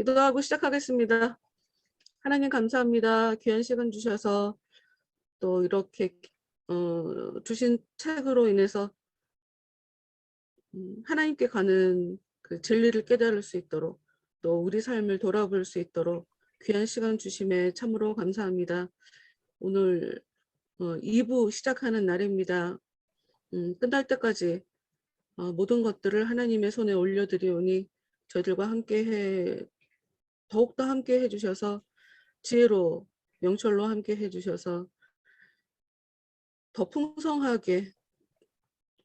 기도하고 시작하겠습니다. 하나님 감사합니다. 귀한 시간 주셔서 또 이렇게 주신 책으로 인해서 하나님께 가는 그 진리를 깨달을 수 있도록 또 우리 삶을 돌아볼 수 있도록 귀한 시간 주심에 참으로 감사합니다. 오늘 2부 시작하는 날입니다. 끝날 때까지 모든 것들을 하나님의 손에 올려드리오니 저희들과 더욱더 함께 해주셔서 지혜로 명철로 함께 해주셔서 더 풍성하게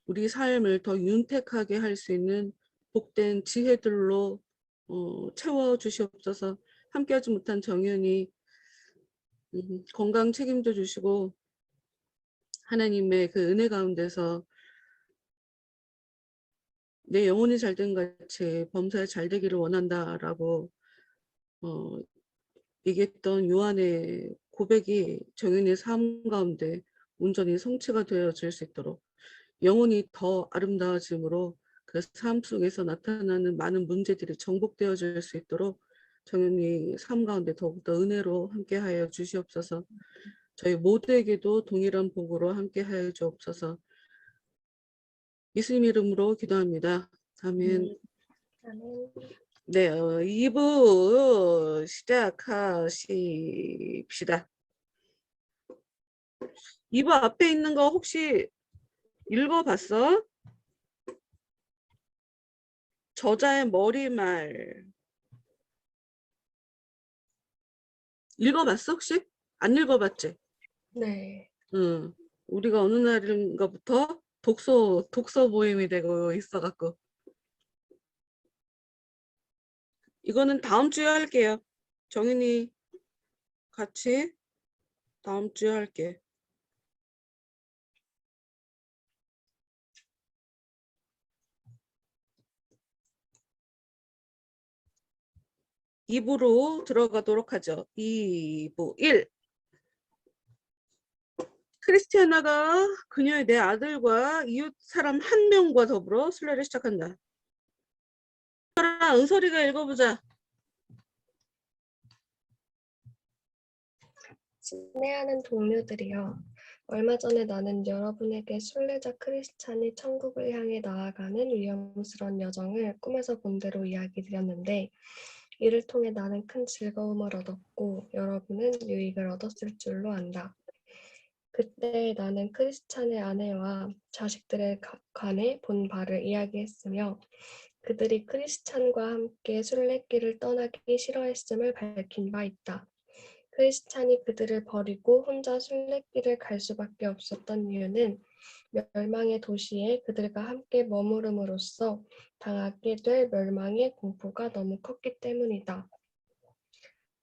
우리 삶을 더 윤택하게 할 수 있는 복된 지혜들로 채워주시옵소서. 함께하지 못한 정연이 건강 책임져 주시고 하나님의 그 은혜 가운데서 내 영혼이 잘된 같이 범사에 잘되기를 원한다라고 얘기했던 요한의 고백이 정연의 삶 가운데 온전히 성취가 되어질 수 있도록 영혼이 더 아름다워짐으로 그 삶 속에서 나타나는 많은 문제들이 정복되어질 수 있도록 정연이 삶 가운데 더욱더 은혜로 함께하여 주시옵소서. 저희 모두에게도 동일한 복으로 함께하여 주옵소서. 예수님 이름으로 기도합니다. 아멘. 네, 2부 시작하십시다. 2부 앞에 있는 거 혹시 읽어봤어? 저자의 머리말 읽어봤어 혹시? 안 읽어봤지? 네. 우리가 어느 날인가부터 독서 모임이 되고 있어갖고 이거는 다음 주에 할게요. 정인이 같이 다음 주에 할게. (2부로) 들어가도록 하죠. 2부 1. 크리스티아나가 그녀의 내 아들과 이웃 사람 한 명과 더불어 순례를 시작한다. 은설이가 읽어보자. 친애하는 동료들이여, 얼마 전에 나는 여러분에게 순례자 크리스찬이 천국을 향해 나아가는 위험스러운 여정을 꿈에서 본 대로 이야기 드렸는데 이를 통해 나는 큰 즐거움을 얻었고 여러분은 유익을 얻었을 줄로 안다. 그때 나는 크리스찬의 아내와 자식들에 관해 본 바를 이야기했으며 그들이 크리스찬과 함께 순례길을 떠나기 싫어했음을 밝힌 바 있다. 크리스찬이 그들을 버리고 혼자 순례길을 갈 수밖에 없었던 이유는 멸망의 도시에 그들과 함께 머무름으로써 당하게 될 멸망의 공포가 너무 컸기 때문이다.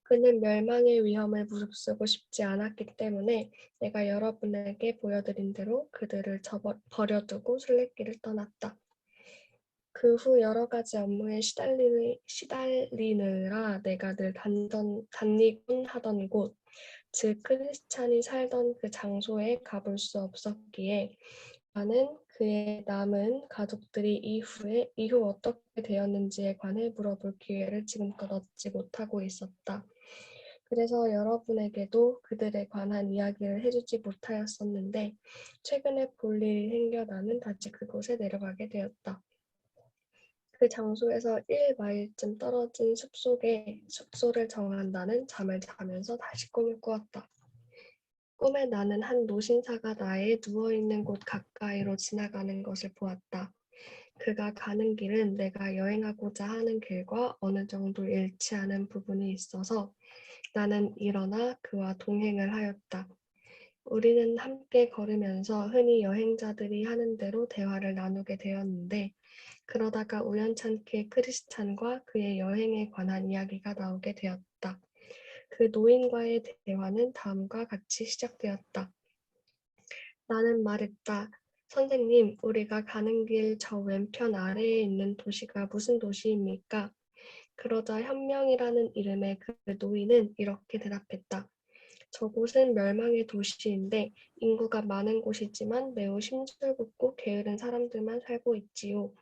그는 멸망의 위험을 무릅쓰고 싶지 않았기 때문에 내가 여러분에게 보여드린 대로 그들을 버려두고 순례길을 떠났다. 그 후 여러 가지 업무에 시달리느라 내가 늘 다니곤 하던 곳, 즉 크리스찬이 살던 그 장소에 가볼 수 없었기에 나는 그의 남은 가족들이 이후 어떻게 되었는지에 관해 물어볼 기회를 지금껏 얻지 못하고 있었다. 그래서 여러분에게도 그들에 관한 이야기를 해주지 못하였었는데 최근에 볼 일이 생겨 나는 다시 그곳에 내려가게 되었다. 그 장소에서 1마일쯤 떨어진 숲속에 숙소를 정한 나는 잠을 자면서 다시 꿈을 꾸었다. 꿈에 나는 한 노신사가 나의 누워있는 곳 가까이로 지나가는 것을 보았다. 그가 가는 길은 내가 여행하고자 하는 길과 어느 정도 일치하는 부분이 있어서 나는 일어나 그와 동행을 하였다. 우리는 함께 걸으면서 흔히 여행자들이 하는 대로 대화를 나누게 되었는데 그러다가 우연찮게 크리스찬과 그의 여행에 관한 이야기가 나오게 되었다. 그 노인과의 대화는 다음과 같이 시작되었다. 나는 말했다. 선생님, 우리가 가는 길 저 왼편 아래에 있는 도시가 무슨 도시입니까? 그러자 현명이라는 이름의 그 노인은 이렇게 대답했다. 저곳은 멸망의 도시인데 인구가 많은 곳이지만 매우 심술궂고 게으른 사람들만 살고 있지요.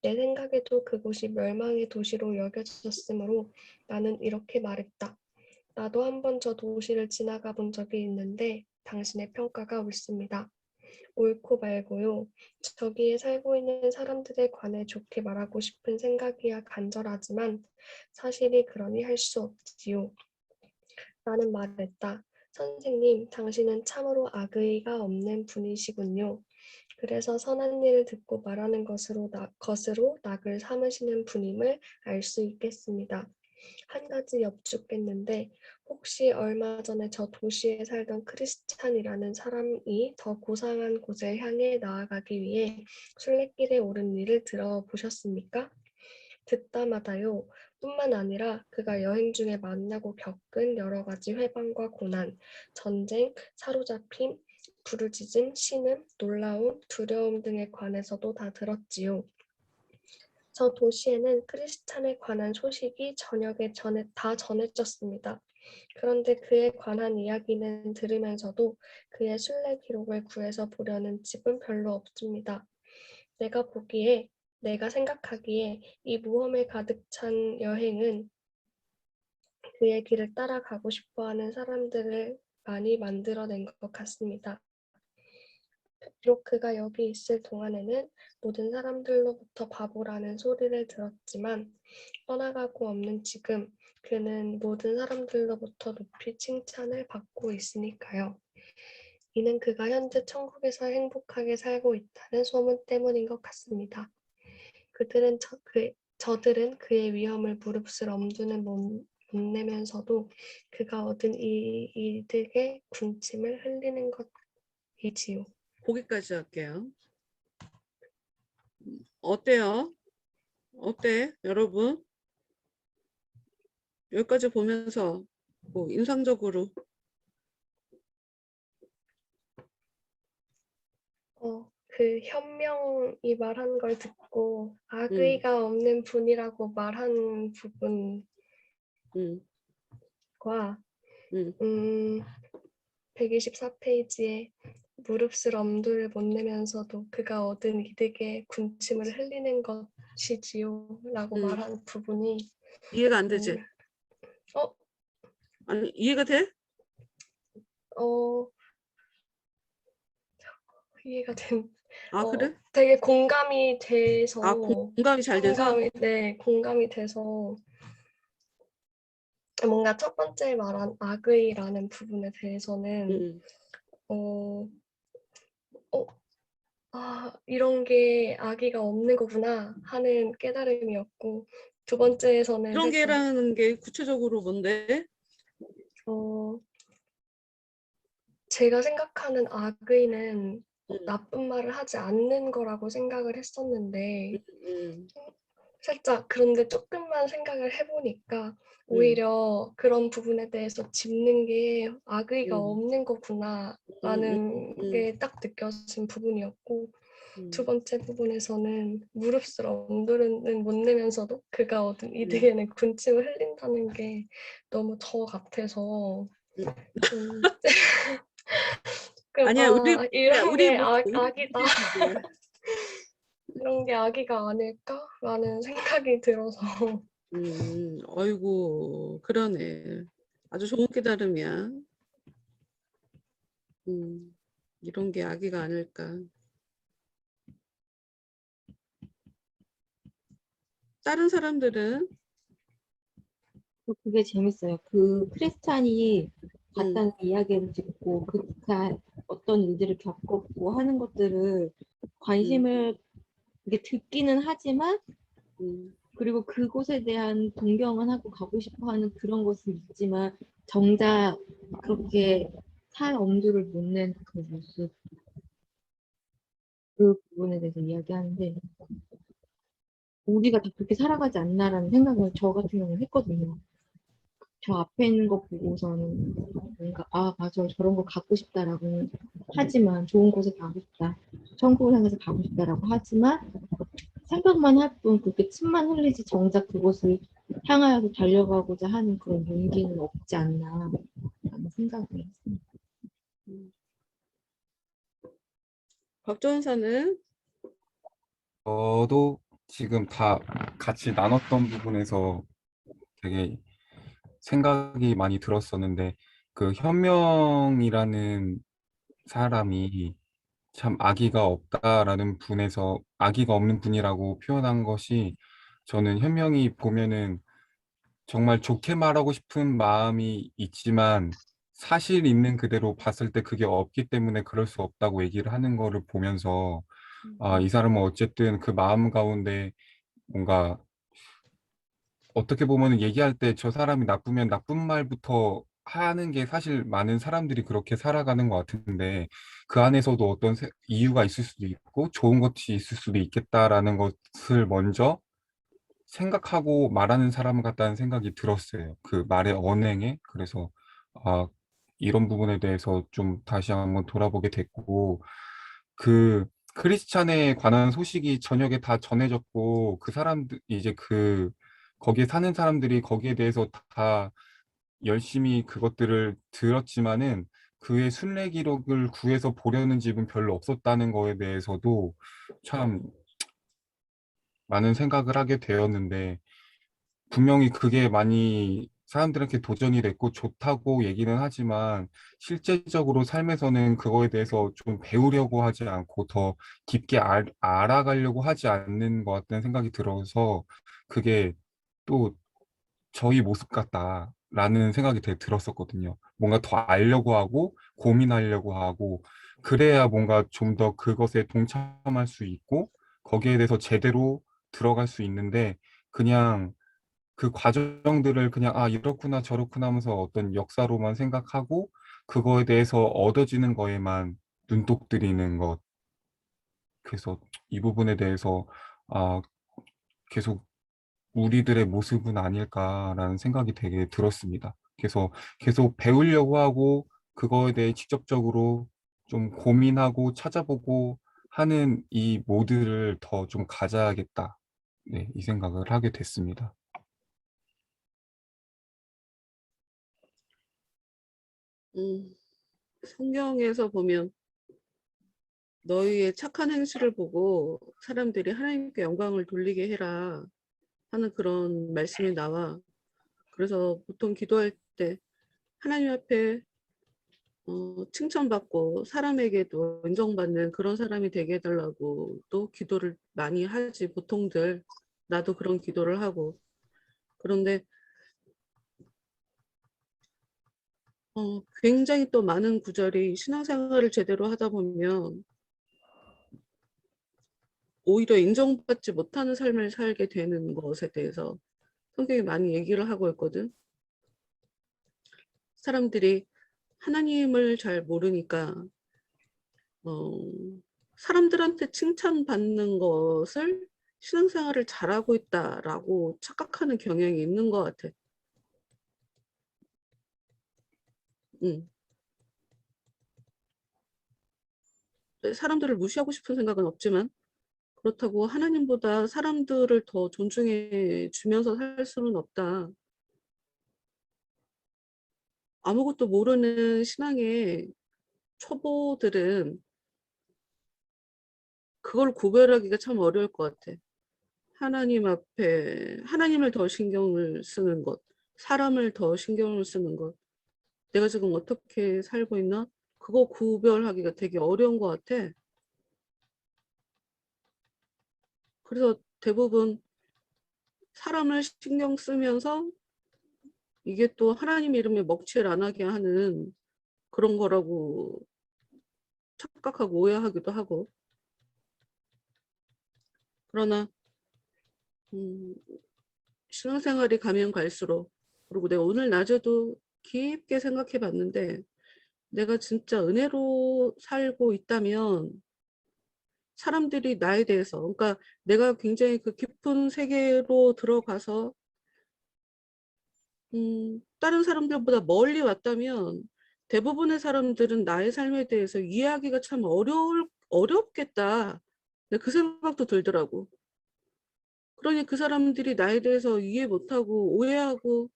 내 생각에도 그곳이 멸망의 도시로 여겨졌으므로 나는 이렇게 말했다. 나도 한번 저 도시를 지나가 본 적이 있는데 당신의 평가가 옳습니다. 옳고 말고요. 저기에 살고 있는 사람들에 관해 좋게 말하고 싶은 생각이야 간절하지만 사실이 그러니 할 수 없지요. 나는 말했다. 선생님, 당신은 참으로 악의가 없는 분이시군요. 그래서 선한 일을 듣고 말하는 것으로 낙을 삼으시는 분임을 알 수 있겠습니다. 한 가지 여쭙겠는데 혹시 얼마 전에 저 도시에 살던 크리스찬이라는 사람이 더 고상한 곳에 향해 나아가기 위해 순례길에 오른 일을 들어보셨습니까? 듣다마다요. 뿐만 아니라 그가 여행 중에 만나고 겪은 여러 가지 회방과 고난, 전쟁, 사로잡힘, 부르짖음, 신음, 놀라움, 두려움 등에 관해서도 다 들었지요. 저 도시에는 크리스찬에 관한 소식이 저녁에 다 전해졌습니다. 그런데 그에 관한 이야기는 들으면서도 그의 순례 기록을 구해서 보려는 집은 별로 없습니다. 내가 생각하기에 이 모험에 가득 찬 여행은 그의 길을 따라가고 싶어하는 사람들을 많이 만들어낸 것 같습니다. 비록 그가 여기 있을 동안에는 모든 사람들로부터 바보라는 소리를 들었지만 떠나가고 없는 지금 그는 모든 사람들로부터 높이 칭찬을 받고 있으니까요. 이는 그가 현재 천국에서 행복하게 살고 있다는 소문 때문인 것 같습니다. 저들은 그의 위험을 무릅쓰러 엄두는 못 내면서도 그가 얻은 이 이득에 군침을 흘리는 것이지요. 거기까지 할게요. 어때요? 어때, 여러분? 여기까지 보면서 뭐 인상적으로 그 현명이 말한 걸 듣고 음, 악의가 없는 분이라고 말한 부분과 음, 음, 124페이지에 무릅쓸 엄두를 못 내면서도 그가 얻은 이득에 군침을 흘리는 것이지요 라고 말한 부분이 이해가 안 음, 되지? 어, 아니, 이해가 돼? 이해가 된 아, 그래? 되게 공감이 돼서 아, 공감이 잘 돼서? 공감이 돼서 뭔가 첫 번째 말한 악의라는 부분에 대해서는 음. 어, 이런 게 악의가 없는 거구나 하는 깨달음이었고 두 번째에서는 이런 살짝 게라는 게 구체적으로 뭔데? 어, 제가 생각하는 악의는 음, 나쁜 말을 하지 않는 거라고 생각을 했었는데 음, 살짝 그런데 조금만 생각을 해보니까 음, 오히려 그런 부분에 대해서 짚는 게 악의가 음, 없는 음, 거구나라는 게 딱 느껴진 부분이었고 두 음, 번째 부분에서는 무릅쓰러 엄두는 못 내면서도 그가 얻은 음, 이득에는 군침을 흘린다는 게 너무 저 같아서 음. 좀 아니야, 이런 게 우리 악이다 문제야. 이런 게 악의가 아닐까라는 생각이 들어서 어이구, 그러네. 아주 좋은 깨달음이야. 이런 게 악의가 아닐까. 다른 사람들은, 그게 재밌어요. 그 크리스찬이 음, 갔다는 이야기를 듣고 그가 어떤 일들을 겪었고 하는 것들을 음, 관심을 이게 듣기는 하지만 음, 그리고 그곳에 대한 동경은 하고 가고 싶어하는 그런 것은 있지만 정작 그렇게 살 엄두를 못 낸 그 모습 그 부분에 대해서 이야기하는데 우리가 다 그렇게 살아가지 않나라는 생각을 저 같은 경우는 했거든요. 저 앞에 있는 거 보고서는 뭔가 아 맞아 저런 거 갖고 싶다라고 하지만 좋은 곳에 가고 싶다 천국을 향해서 가고 싶다라고 하지만 생각만 할 뿐 그렇게 침만 흘리지 정작 그곳을 향하여서 달려가고자 하는 그런 용기는 없지 않나 라는 생각을 했습니다. 음. 박전사는, 저도 지금 다 같이 나눴던 부분에서 되게 생각이 많이 들었었는데, 그 현명이라는 사람이 참 아기가 없다라는 분에서 아기가 없는 분이라고 표현한 것이, 저는 현명이 보면은 정말 좋게 말하고 싶은 마음이 있지만 사실 있는 그대로 봤을 때 그게 없기 때문에 그럴 수 없다고 얘기를 하는 거를 보면서, 이 사람은 어쨌든 그 마음 가운데 뭔가, 어떻게 보면 얘기할 때 저 사람이 나쁘면 나쁜 말부터 하는 게 사실 많은 사람들이 그렇게 살아가는 것 같은데, 그 안에서도 어떤 이유가 있을 수도 있고 좋은 것이 있을 수도 있겠다라는 것을 먼저 생각하고 말하는 사람 같다는 생각이 들었어요. 그 말의 언행에. 그래서 아, 이런 부분에 대해서 좀 다시 한번 돌아보게 됐고, 그 크리스찬에 관한 소식이 저녁에 다 전해졌고, 그 사람들 이제 그 거기에 사는 사람들이 거기에 대해서 다 열심히 그것들을 들었지만은 그의 순례 기록을 구해서 보려는 집은 별로 없었다는 거에 대해서도 참 많은 생각을 하게 되었는데, 분명히 그게 많이 사람들한테 도전이 됐고 좋다고 얘기는 하지만 실제적으로 삶에서는 그거에 대해서 좀 배우려고 하지 않고 더 깊게 알아가려고 하지 않는 것 같다는 생각이 들어서, 그게 또 저희 모습 같다라는 생각이 되게 들었었거든요. 뭔가 더 알려고 하고 고민하려고 하고, 그래야 뭔가 좀 더 그것에 동참할 수 있고 거기에 대해서 제대로 들어갈 수 있는데, 그냥 그 과정들을 그냥 이렇구나 저렇구나 하면서 어떤 역사로만 생각하고 그거에 대해서 얻어지는 거에만 눈독 들이는 것. 그래서 이 부분에 대해서 아, 계속 우리들의 모습은 아닐까라는 생각이 되게 들었습니다. 그래서 계속 배우려고 하고 그거에 대해 직접적으로 좀 고민하고 찾아보고 하는 이 모드를 더 좀 가져야겠다. 네, 이 생각을 하게 됐습니다. 성경에서 보면 너희의 착한 행실을 보고 사람들이 하나님께 영광을 돌리게 해라 하는 그런 말씀이 나와. 그래서 보통 기도할 때 하나님 앞에 칭찬받고 사람에게도 인정받는 그런 사람이 되게 해달라고 또 기도를 많이 하지, 보통들. 나도 그런 기도를 하고. 그런데 굉장히 또 많은 구절이 신앙생활을 제대로 하다 보면 오히려 인정받지 못하는 삶을 살게 되는 것에 대해서 성경이 많이 얘기를 하고 있거든. 사람들이 하나님을 잘 모르니까 사람들한테 칭찬받는 것을 신앙생활을 잘하고 있다라고 착각하는 경향이 있는 것 같아. 사람들을 무시하고 싶은 생각은 없지만 그렇다고 하나님보다 사람들을 더 존중해 주면서 살 수는 없다. 아무것도 모르는 신앙의 초보들은 그걸 구별하기가 참 어려울 것 같아. 하나님 앞에 하나님을 더 신경을 쓰는 것, 사람을 더 신경을 쓰는 것, 내가 지금 어떻게 살고 있나? 그거 구별하기가 되게 어려운 것 같아. 그래서 대부분 사람을 신경 쓰면서 이게 또 하나님 이름에 먹칠 안 하게 하는 그런 거라고 착각하고 오해하기도 하고. 그러나 신앙생활이 가면 갈수록, 그리고 내가 오늘 낮에도 깊게 생각해 봤는데, 내가 진짜 은혜로 살고 있다면 사람들이 나에 대해서, 그러니까 내가 굉장히 그 깊은 세계로 들어가서 다른 사람들보다 멀리 왔다면 대부분의 사람들은 나의 삶에 대해서 이해하기가 참 어렵겠다. 그 생각도 들더라고. 그러니 그 사람들이 나에 대해서 이해 못하고 오해하고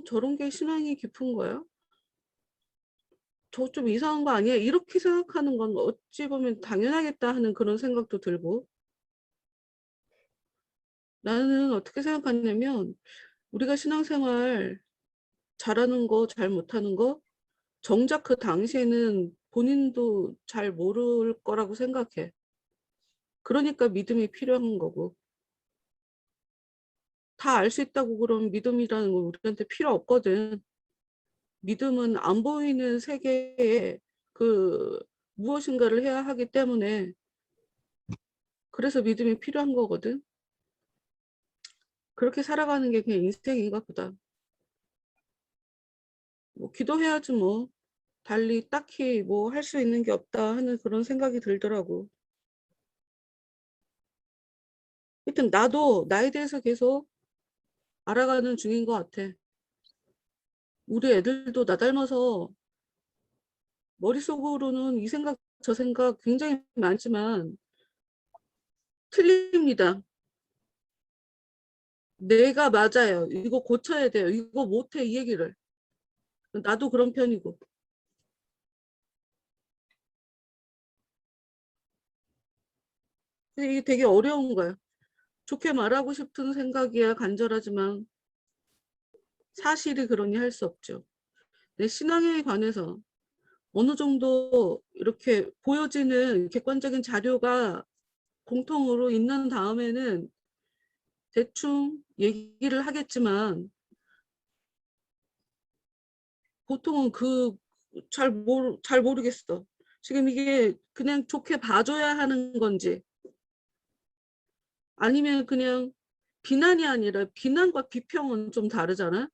저런 게 신앙이 깊은 거야? 저 좀 이상한 거 아니야? 이렇게 생각하는 건 어찌 보면 당연하겠다 하는 그런 생각도 들고. 나는 어떻게 생각하냐면 우리가 신앙생활 잘하는 거, 잘 못하는 거 정작 그 당시에는 본인도 잘 모를 거라고 생각해. 그러니까 믿음이 필요한 거고. 다 알 수 있다고 그러면 믿음이라는 건 우리한테 필요 없거든. 믿음은 안 보이는 세계에 그 무엇인가를 해야 하기 때문에 그래서 믿음이 필요한 거거든. 그렇게 살아가는 게 그냥 인생인가 보다. 뭐 기도해야지 뭐. 달리 딱히 뭐 할 수 있는 게 없다 하는 그런 생각이 들더라고. 하여튼 나도 나에 대해서 계속 알아가는 중인 것 같아. 우리 애들도 나 닮아서 머릿속으로는 이 생각 저 생각 굉장히 많지만 틀립니다. 내가 맞아요. 이거 고쳐야 돼요. 이거 못해 이 얘기를. 나도 그런 편이고. 근데 이게 되게 어려운 거야. 좋게 말하고 싶은 생각이야 간절하지만 사실이 그러니 할 수 없죠. 내 신앙에 관해서 어느 정도 이렇게 보여지는 객관적인 자료가 공통으로 있는 다음에는 대충 얘기를 하겠지만 보통은 잘 모르겠어. 지금 이게 그냥 좋게 봐줘야 하는 건지 아니면 그냥 비난이 아니라 비난과 비평은 좀 다르잖아.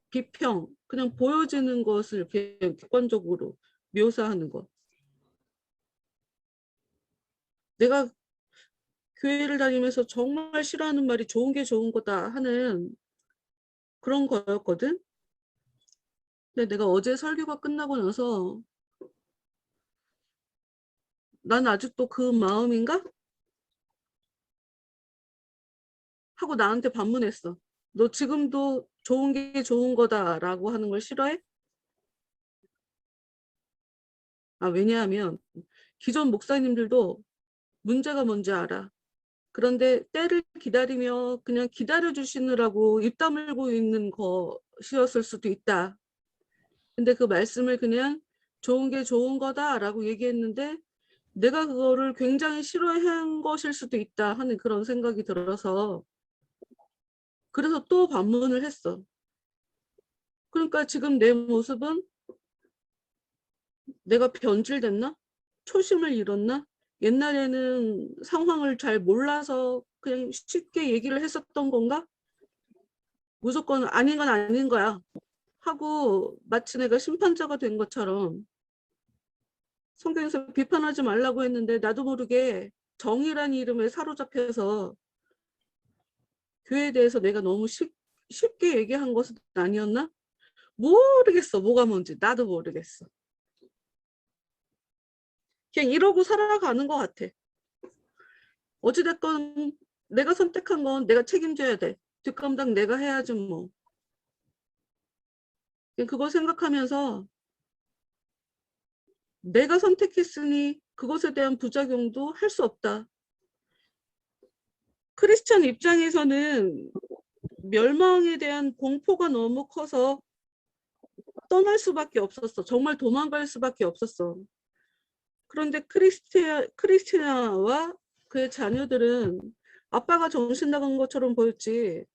비평, 그냥 보여지는 것을 이렇게 객관적으로 묘사하는 것. 내가 교회를 다니면서 정말 싫어하는 말이 좋은 게 좋은 거다 하는 그런 거였거든. 근데 내가 어제 설교가 끝나고 나서 난 아직도 그 마음인가? 하고 나한테 반문했어. 너 지금도 좋은 게 좋은 거다라고 하는 걸 싫어해? 아, 왜냐하면 기존 목사님들도 문제가 뭔지 알아. 그런데 때를 기다리며 그냥 기다려 주시느라고 입 다물고 있는 것이었을 수도 있다. 근데 그 말씀을 그냥 좋은 게 좋은 거다라고 얘기했는데 내가 그거를 굉장히 싫어한 것일 수도 있다 하는 그런 생각이 들어서 그래서 또 반문을 했어. 그러니까 지금 내 모습은 내가 변질됐나? 초심을 잃었나? 옛날에는 상황을 잘 몰라서 그냥 쉽게 얘기를 했었던 건가? 무조건 아닌 건 아닌 거야 하고 마치 내가 심판자가 된 것처럼 성경에서 비판하지 말라고 했는데 나도 모르게 정의란 이름에 사로잡혀서 교회에 대해서 내가 너무 쉽게 얘기한 것은 아니었나? 모르겠어. 뭐가 뭔지 나도 모르겠어. 그냥 이러고 살아가는 것 같아. 어찌됐건 내가 선택한 건 내가 책임져야 돼. 뒷감당 내가 해야지 뭐. 그냥 그거 생각하면서 내가 선택했으니 그것에 대한 부작용도 할 수 없다. 크리스천 입장에서는 멸망에 대한 공포가 너무 커서 떠날 수밖에 없었어. 정말 도망갈 수밖에 없었어. 그런데 크리스티나와 그의 자녀들은 아빠가 정신 나간 것처럼 보였지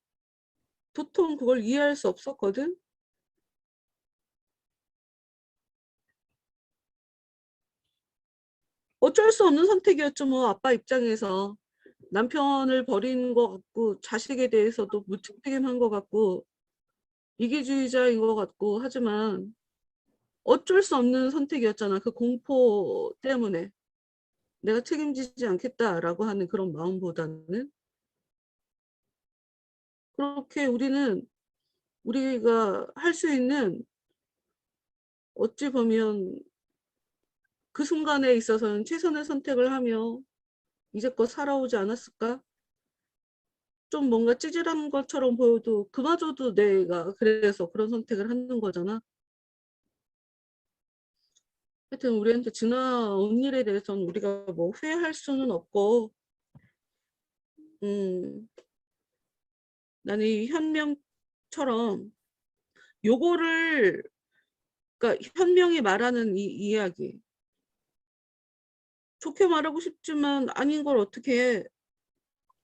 보통 그걸 이해할 수 없었거든. 어쩔 수 없는 선택이었죠. 뭐 아빠 입장에서 남편을 버린 것 같고 자식에 대해서도 무책임한 것 같고 이기주의자인 것 같고 하지만 어쩔 수 없는 선택이었잖아. 그 공포 때문에 내가 책임지지 않겠다라고 하는 그런 마음보다는 그렇게 우리가 할 수 있는 어찌 보면 그 순간에 있어서는 최선의 선택을 하며 이제껏 살아오지 않았을까? 좀 뭔가 찌질한 것처럼 보여도 그마저도 내가 그래서 그런 선택을 하는 거잖아. 하여튼 우리한테 지나온 일에 대해서는 우리가 뭐 후회할 수는 없고 음, 나는 이 현명처럼 요거를, 그러니까 현명이 말하는 이 이야기, 좋게 말하고 싶지만 아닌 걸 어떻게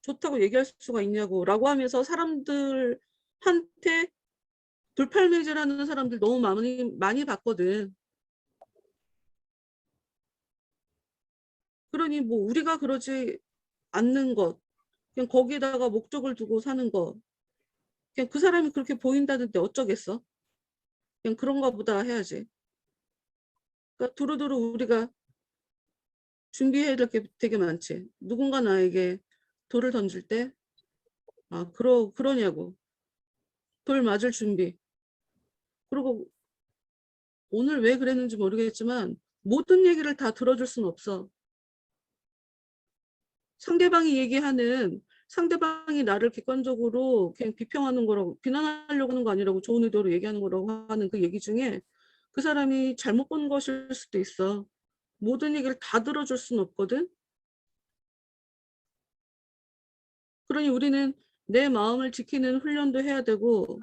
좋다고 얘기할 수가 있냐고 라고 하면서 사람들한테 불팔매질하는 사람들 너무 많이 봤거든. 그러니 뭐 우리가 그러지 않는 것, 그냥 거기에다가 목적을 두고 사는 것, 그냥 그 사람이 그렇게 보인다는데 어쩌겠어? 그냥 그런가 보다 해야지. 그러니까 두루두루 우리가 준비해야 될 게 되게 많지. 누군가 나에게 돌을 던질 때, 아, 그러냐고. 돌 맞을 준비. 그리고 오늘 왜 그랬는지 모르겠지만 모든 얘기를 다 들어줄 수는 없어. 상대방이 얘기하는, 상대방이 나를 객관적으로 그냥 비평하는 거라고, 비난하려고 하는 거 아니라고, 좋은 의도로 얘기하는 거라고 하는 그 얘기 중에 그 사람이 잘못 본 것일 수도 있어. 모든 얘기를 다 들어줄 수는 없거든. 그러니 우리는 내 마음을 지키는 훈련도 해야 되고,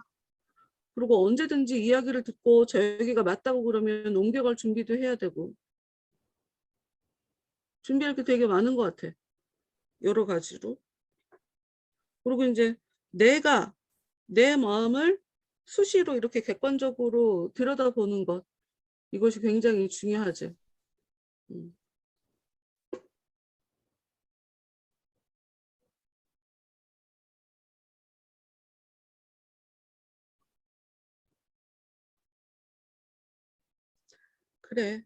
그리고 언제든지 이야기를 듣고 저 얘기가 맞다고 그러면 옮겨갈 준비도 해야 되고, 준비할 게 되게 많은 것 같아. 여러 가지로. 그리고 이제 내가 내 마음을 수시로 이렇게 객관적으로 들여다보는 것, 이것이 굉장히 중요하지. 음. 그래.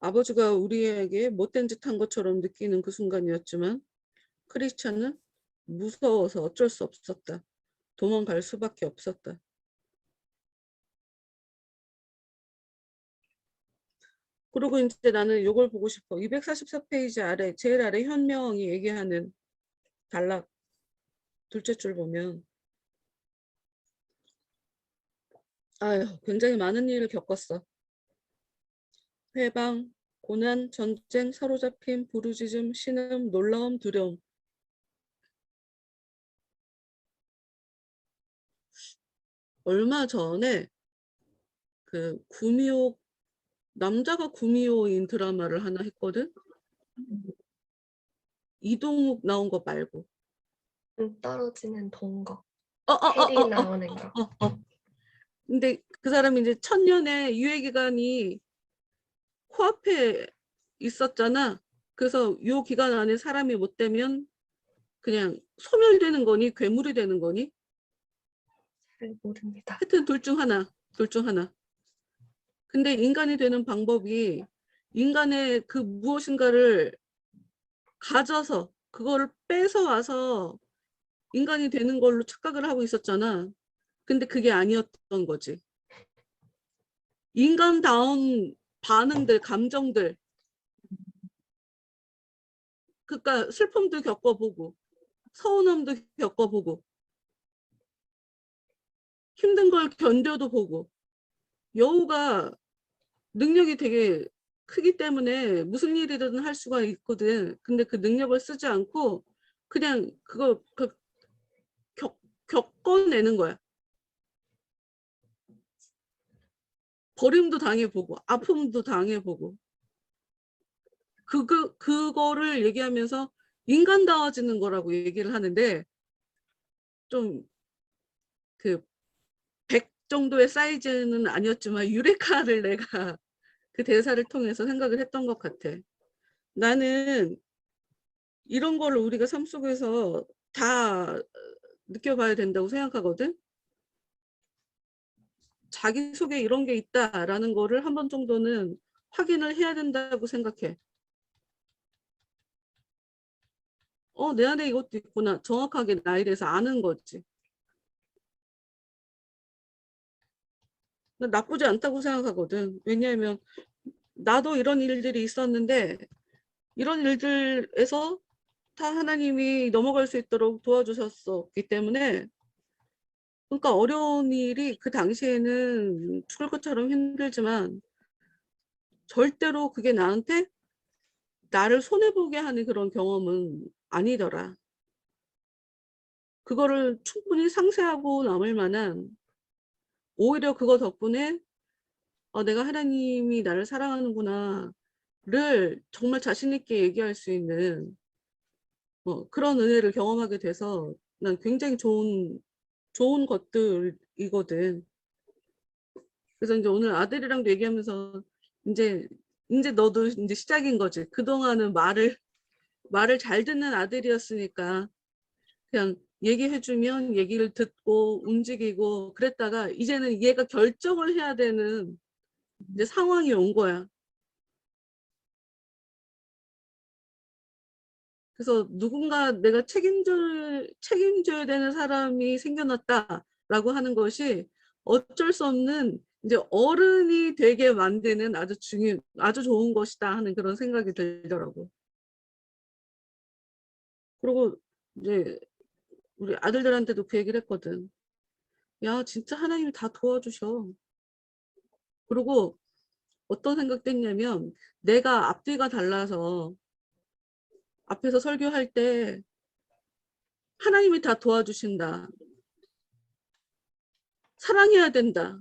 아버지가 우리에게 못된 짓 한 것처럼 느끼는 그 순간이었지만 크리스찬은 무서워서 어쩔 수 없었다. 도망갈 수밖에 없었다. 그리고 이제 나는 이걸 보고 싶어. 244페이지 아래, 제일 아래 현명이 얘기하는 단락 둘째 줄 보면, 아유, 굉장히 많은 일을 겪었어. 회방, 고난, 전쟁, 사로잡힘, 부르짖음, 신음, 놀라움, 두려움. 얼마 전에 그 구미호, 남자가 구미호인 드라마를 하나 했거든. 이동욱 나온 거 말고. 떨어지는 동거. 어, 어, 어, 해리 어, 어, 나오는 거. 근데 그 사람이 이제 천년의 유예 기간이 코앞에 있었잖아. 그래서 요 기간 안에 사람이 못 되면 그냥 소멸되는 거니 괴물이 되는 거니? 잘 모릅니다. 하여튼 둘 중 하나. 둘 중 하나. 근데 인간이 되는 방법이 인간의 그 무엇인가를 가져서 그거를 뺏어 와서 인간이 되는 걸로 착각을 하고 있었잖아. 근데 그게 아니었던 거지. 인간다운 반응들, 감정들, 그러니까 슬픔도 겪어보고 서운함도 겪어보고 힘든 걸 견뎌도 보고, 여우가 능력이 되게 크기 때문에 무슨 일이든 할 수가 있거든. 근데 그 능력을 쓰지 않고 그냥 그거 겪어내는 거야. 버림도 당해보고 아픔도 당해보고, 그거를 얘기하면서 인간다워지는 거라고 얘기를 하는데, 좀 그 100 정도의 사이즈는 아니었지만 유레카를 내가 그 대사를 통해서 생각을 했던 것 같아. 나는 이런 거를 우리가 삶 속에서 다 느껴봐야 된다고 생각하거든. 자기 속에 이런 게 있다라는 거를 한 번 정도는 확인을 해야 된다고 생각해. 내 안에 이것도 있구나. 정확하게 나에 대해서 아는 거지. 난 나쁘지 않다고 생각하거든. 왜냐하면 나도 이런 일들이 있었는데 이런 일들에서 다 하나님이 넘어갈 수 있도록 도와주셨었기 때문에, 그러니까 어려운 일이 그 당시에는 죽을 것처럼 힘들지만 절대로 그게 나한테 나를 손해보게 하는 그런 경험은 아니더라. 그거를 충분히 상쇄하고 남을 만한, 오히려 그거 덕분에 내가 하나님이 나를 사랑하는구나를 정말 자신 있게 얘기할 수 있는 그런 은혜를 경험하게 돼서 난 굉장히 좋은 것들이거든. 그래서 이제 오늘 아들이랑도 얘기하면서 이제 너도 이제 시작인 거지. 그동안은 말을 잘 듣는 아들이었으니까 그냥 얘기해주면 얘기를 듣고 움직이고 그랬다가 이제는 얘가 결정을 해야 되는 이제 상황이 온 거야. 그래서 누군가 내가 책임져야 되는 사람이 생겨났다라고 하는 것이 어쩔 수 없는 이제 어른이 되게 만드는 아주 좋은 것이다 하는 그런 생각이 들더라고. 그리고 이제 우리 아들들한테도 그 얘기를 했거든. 야, 진짜 하나님이 다 도와주셔. 그리고 어떤 생각도 했냐면 내가 앞뒤가 달라서 앞에서 설교할 때 하나님이 다 도와주신다. 사랑해야 된다.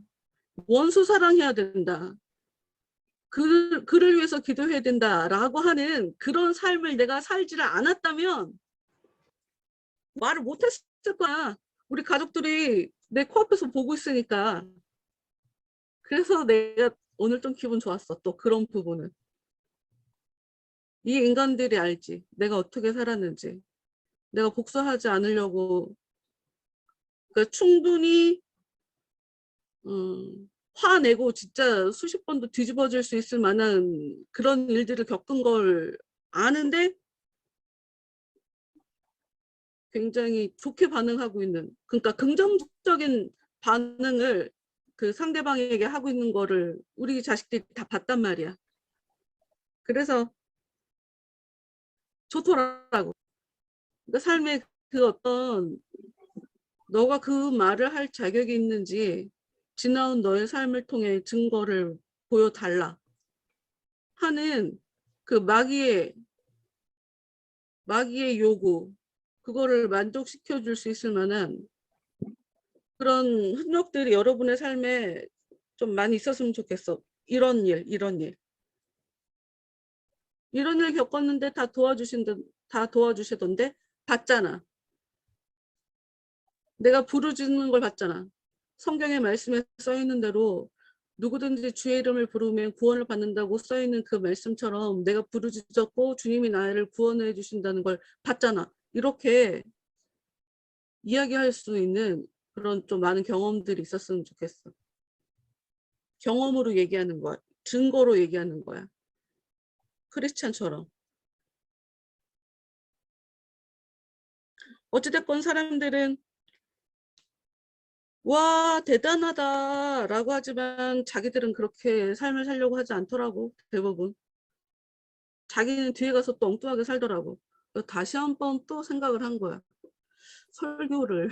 원수 사랑해야 된다. 그를 위해서 기도해야 된다라고 하는 그런 삶을 내가 살지를 않았다면 말을 못했을 거야. 우리 가족들이 내 코앞에서 보고 있으니까. 그래서 내가 오늘 좀 기분 좋았어. 또 그런 부분은. 이 인간들이 알지. 내가 어떻게 살았는지. 내가 복수하지 않으려고 그러니까 충분히 화내고 진짜 수십 번도 뒤집어질 수 있을 만한 그런 일들을 겪은 걸 아는데 굉장히 좋게 반응하고 있는, 그러니까 긍정적인 반응을 그 상대방에게 하고 있는 거를 우리 자식들이 다 봤단 말이야. 그래서 좋더라고. 그러니까 삶의 그 어떤 너가 그 말을 할 자격이 있는지 지나온 너의 삶을 통해 증거를 보여달라 하는 그 마귀의 요구, 그거를 만족시켜 줄 수 있을 만한 그런 흔적들이 여러분의 삶에 좀 많이 있었으면 좋겠어. 이런 일 겪었는데 다 도와주시던데 봤잖아. 내가 부르짖는 걸 봤잖아. 성경의 말씀에 써 있는 대로 누구든지 주의 이름을 부르면 구원을 받는다고 써 있는 그 말씀처럼 내가 부르짖었고 주님이 나를 구원해 주신다는 걸 봤잖아. 이렇게 이야기할 수 있는 그런 좀 많은 경험들이 있었으면 좋겠어. 경험으로 얘기하는 거야. 증거로 얘기하는 거야. 크리스찬처럼. 어찌됐건 사람들은 와 대단하다 라고 하지만 자기들은 그렇게 삶을 살려고 하지 않더라고. 대부분. 자기는 뒤에 가서 또 엉뚱하게 살더라고. 다시 한번 또 생각을 한 거야. 설교를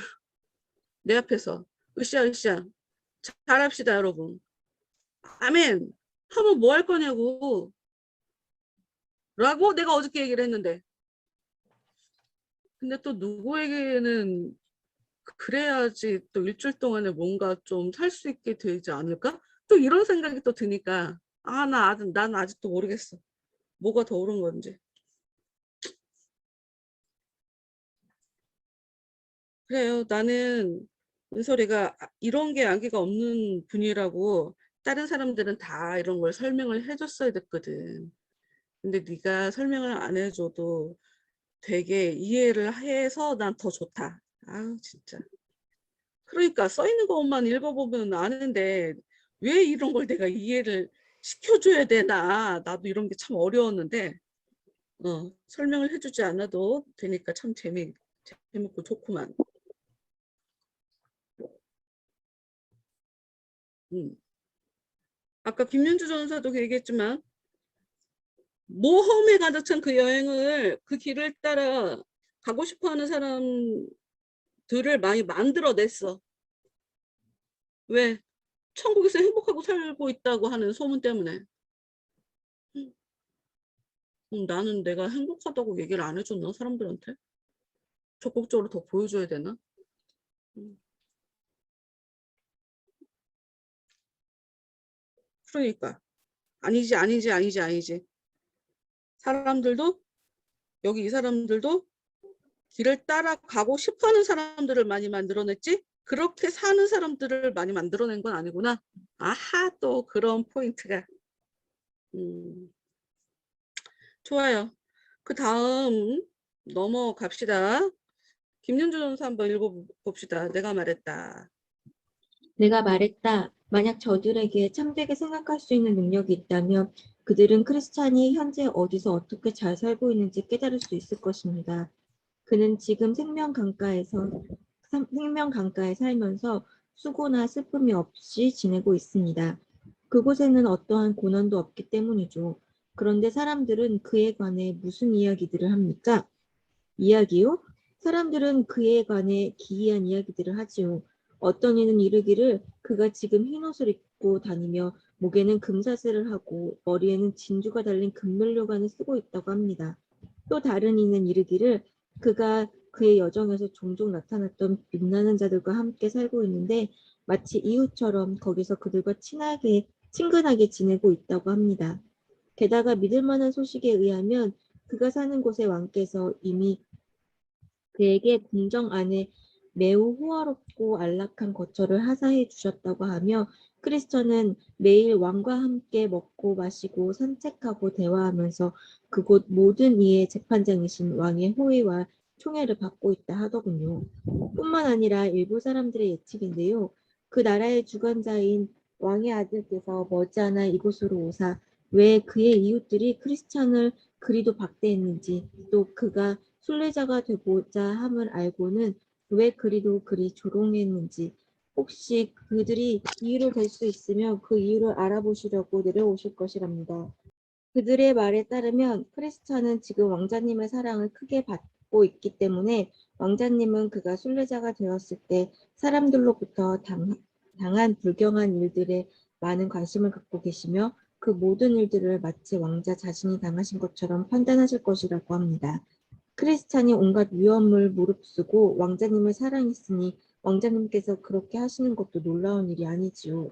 내 앞에서 으쌰 잘합시다 여러분. 아멘. 하면 뭐 할 거냐고 라고 내가 어저께 얘기를 했는데, 근데 또 누구에게는 그래야지 또 일주일 동안에 뭔가 좀 살 수 있게 되지 않을까? 또 이런 생각이 또 드니까 난 아직도 모르겠어. 뭐가 더 옳은 건지. 그래요. 나는 은솔이가 이런 게 악의가 없는 분이라고 다른 사람들은 다 이런 걸 설명을 해줬어야 됐거든. 근데 네가 설명을 안 해줘도 되게 이해를 해서 난 더 좋다. 아 진짜. 그러니까 써 있는 것만 읽어보면 아는데 왜 이런 걸 내가 이해를 시켜줘야 되나. 나도 이런 게 참 어려웠는데 설명을 해주지 않아도 되니까 참 재밌고 좋구만. 음. 아까 김윤주 전사도 그 얘기했지만 모험에 가득 찬 그 여행을 그 길을 따라 가고 싶어하는 사람들을 많이 만들어냈어. 왜? 천국에서 행복하고 살고 있다고 하는 소문 때문에. 나는 내가 행복하다고 얘기를 안 해줬나 사람들한테? 적극적으로 더 보여줘야 되나? 그러니까 아니지. 사람들도 여기 이 사람들도 길을 따라가고 싶어하는 사람들을 많이 만들어냈지 그렇게 사는 사람들을 많이 만들어낸 건 아니구나. 아하, 또 그런 포인트가. 좋아요. 그 다음 넘어갑시다. 김윤주 전사 한번 읽어봅시다. 내가 말했다. 내가 말했다. 만약 저들에게 참되게 생각할 수 있는 능력이 있다면 그들은 크리스찬이 현재 어디서 어떻게 잘 살고 있는지 깨달을 수 있을 것입니다. 그는 지금 생명 강가에 살면서 수고나 슬픔이 없이 지내고 있습니다. 그곳에는 어떠한 고난도 없기 때문이죠. 그런데 사람들은 그에 관해 무슨 이야기들을 합니까? 이야기요? 사람들은 그에 관해 기이한 이야기들을 하지요. 어떤 이는 이르기를 그가 지금 흰옷을 입고 다니며 목에는 금사슬을 하고 머리에는 진주가 달린 금면류관을 쓰고 있다고 합니다. 또 다른 이는 이르기를 그가 그의 여정에서 종종 나타났던 빛나는 자들과 함께 살고 있는데 마치 이웃처럼 거기서 그들과 친근하게 지내고 있다고 합니다. 게다가 믿을 만한 소식에 의하면 그가 사는 곳의 왕께서 이미 그에게 궁정 안에 매우 호화롭고 안락한 거처를 하사해 주셨다고 하며 크리스천은 매일 왕과 함께 먹고 마시고 산책하고 대화하면서 그곳 모든 이의 재판장이신 왕의 호의와 총애를 받고 있다 하더군요. 뿐만 아니라 일부 사람들의 예측인데요. 그 나라의 주관자인 왕의 아들께서 머지않아 이곳으로 오사 왜 그의 이웃들이 크리스천을 그리도 박대했는지 또 그가 순례자가 되고자 함을 알고는 왜 그리도 그리 조롱했는지 혹시 그들이 이유를 댈 수 있으면 그 이유를 알아보시려고 내려오실 것이랍니다. 그들의 말에 따르면 크리스찬은 지금 왕자님의 사랑을 크게 받고 있기 때문에 왕자님은 그가 순례자가 되었을 때 사람들로부터 당한 불경한 일들에 많은 관심을 갖고 계시며 그 모든 일들을 마치 왕자 자신이 당하신 것처럼 판단하실 것이라고 합니다. 크리스찬이 온갖 위험을 무릅쓰고 왕자님을 사랑했으니 왕자님께서 그렇게 하시는 것도 놀라운 일이 아니지요.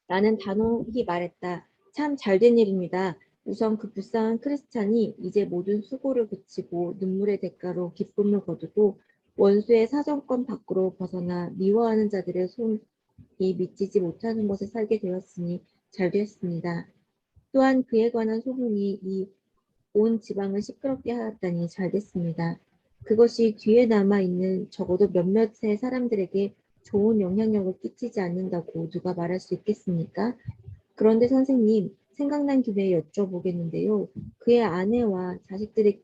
나는 단호히 말했다. 참 잘된 일입니다. 우선 그 불쌍한 크리스찬이 이제 모든 수고를 그치고 눈물의 대가로 기쁨을 거두고 원수의 사정권 밖으로 벗어나 미워하는 자들의 손이 미치지 못하는 곳에 살게 되었으니 잘 됐습니다. 또한 그에 관한 소문이 이 온 지방을 시끄럽게 하였다니 잘 됐습니다. 그것이 뒤에 남아있는 적어도 몇몇의 사람들에게 좋은 영향력을 끼치지 않는다고 누가 말할 수 있겠습니까? 그런데 선생님, 생각난 김에 여쭤보겠는데요. 그의 아내와 자식들에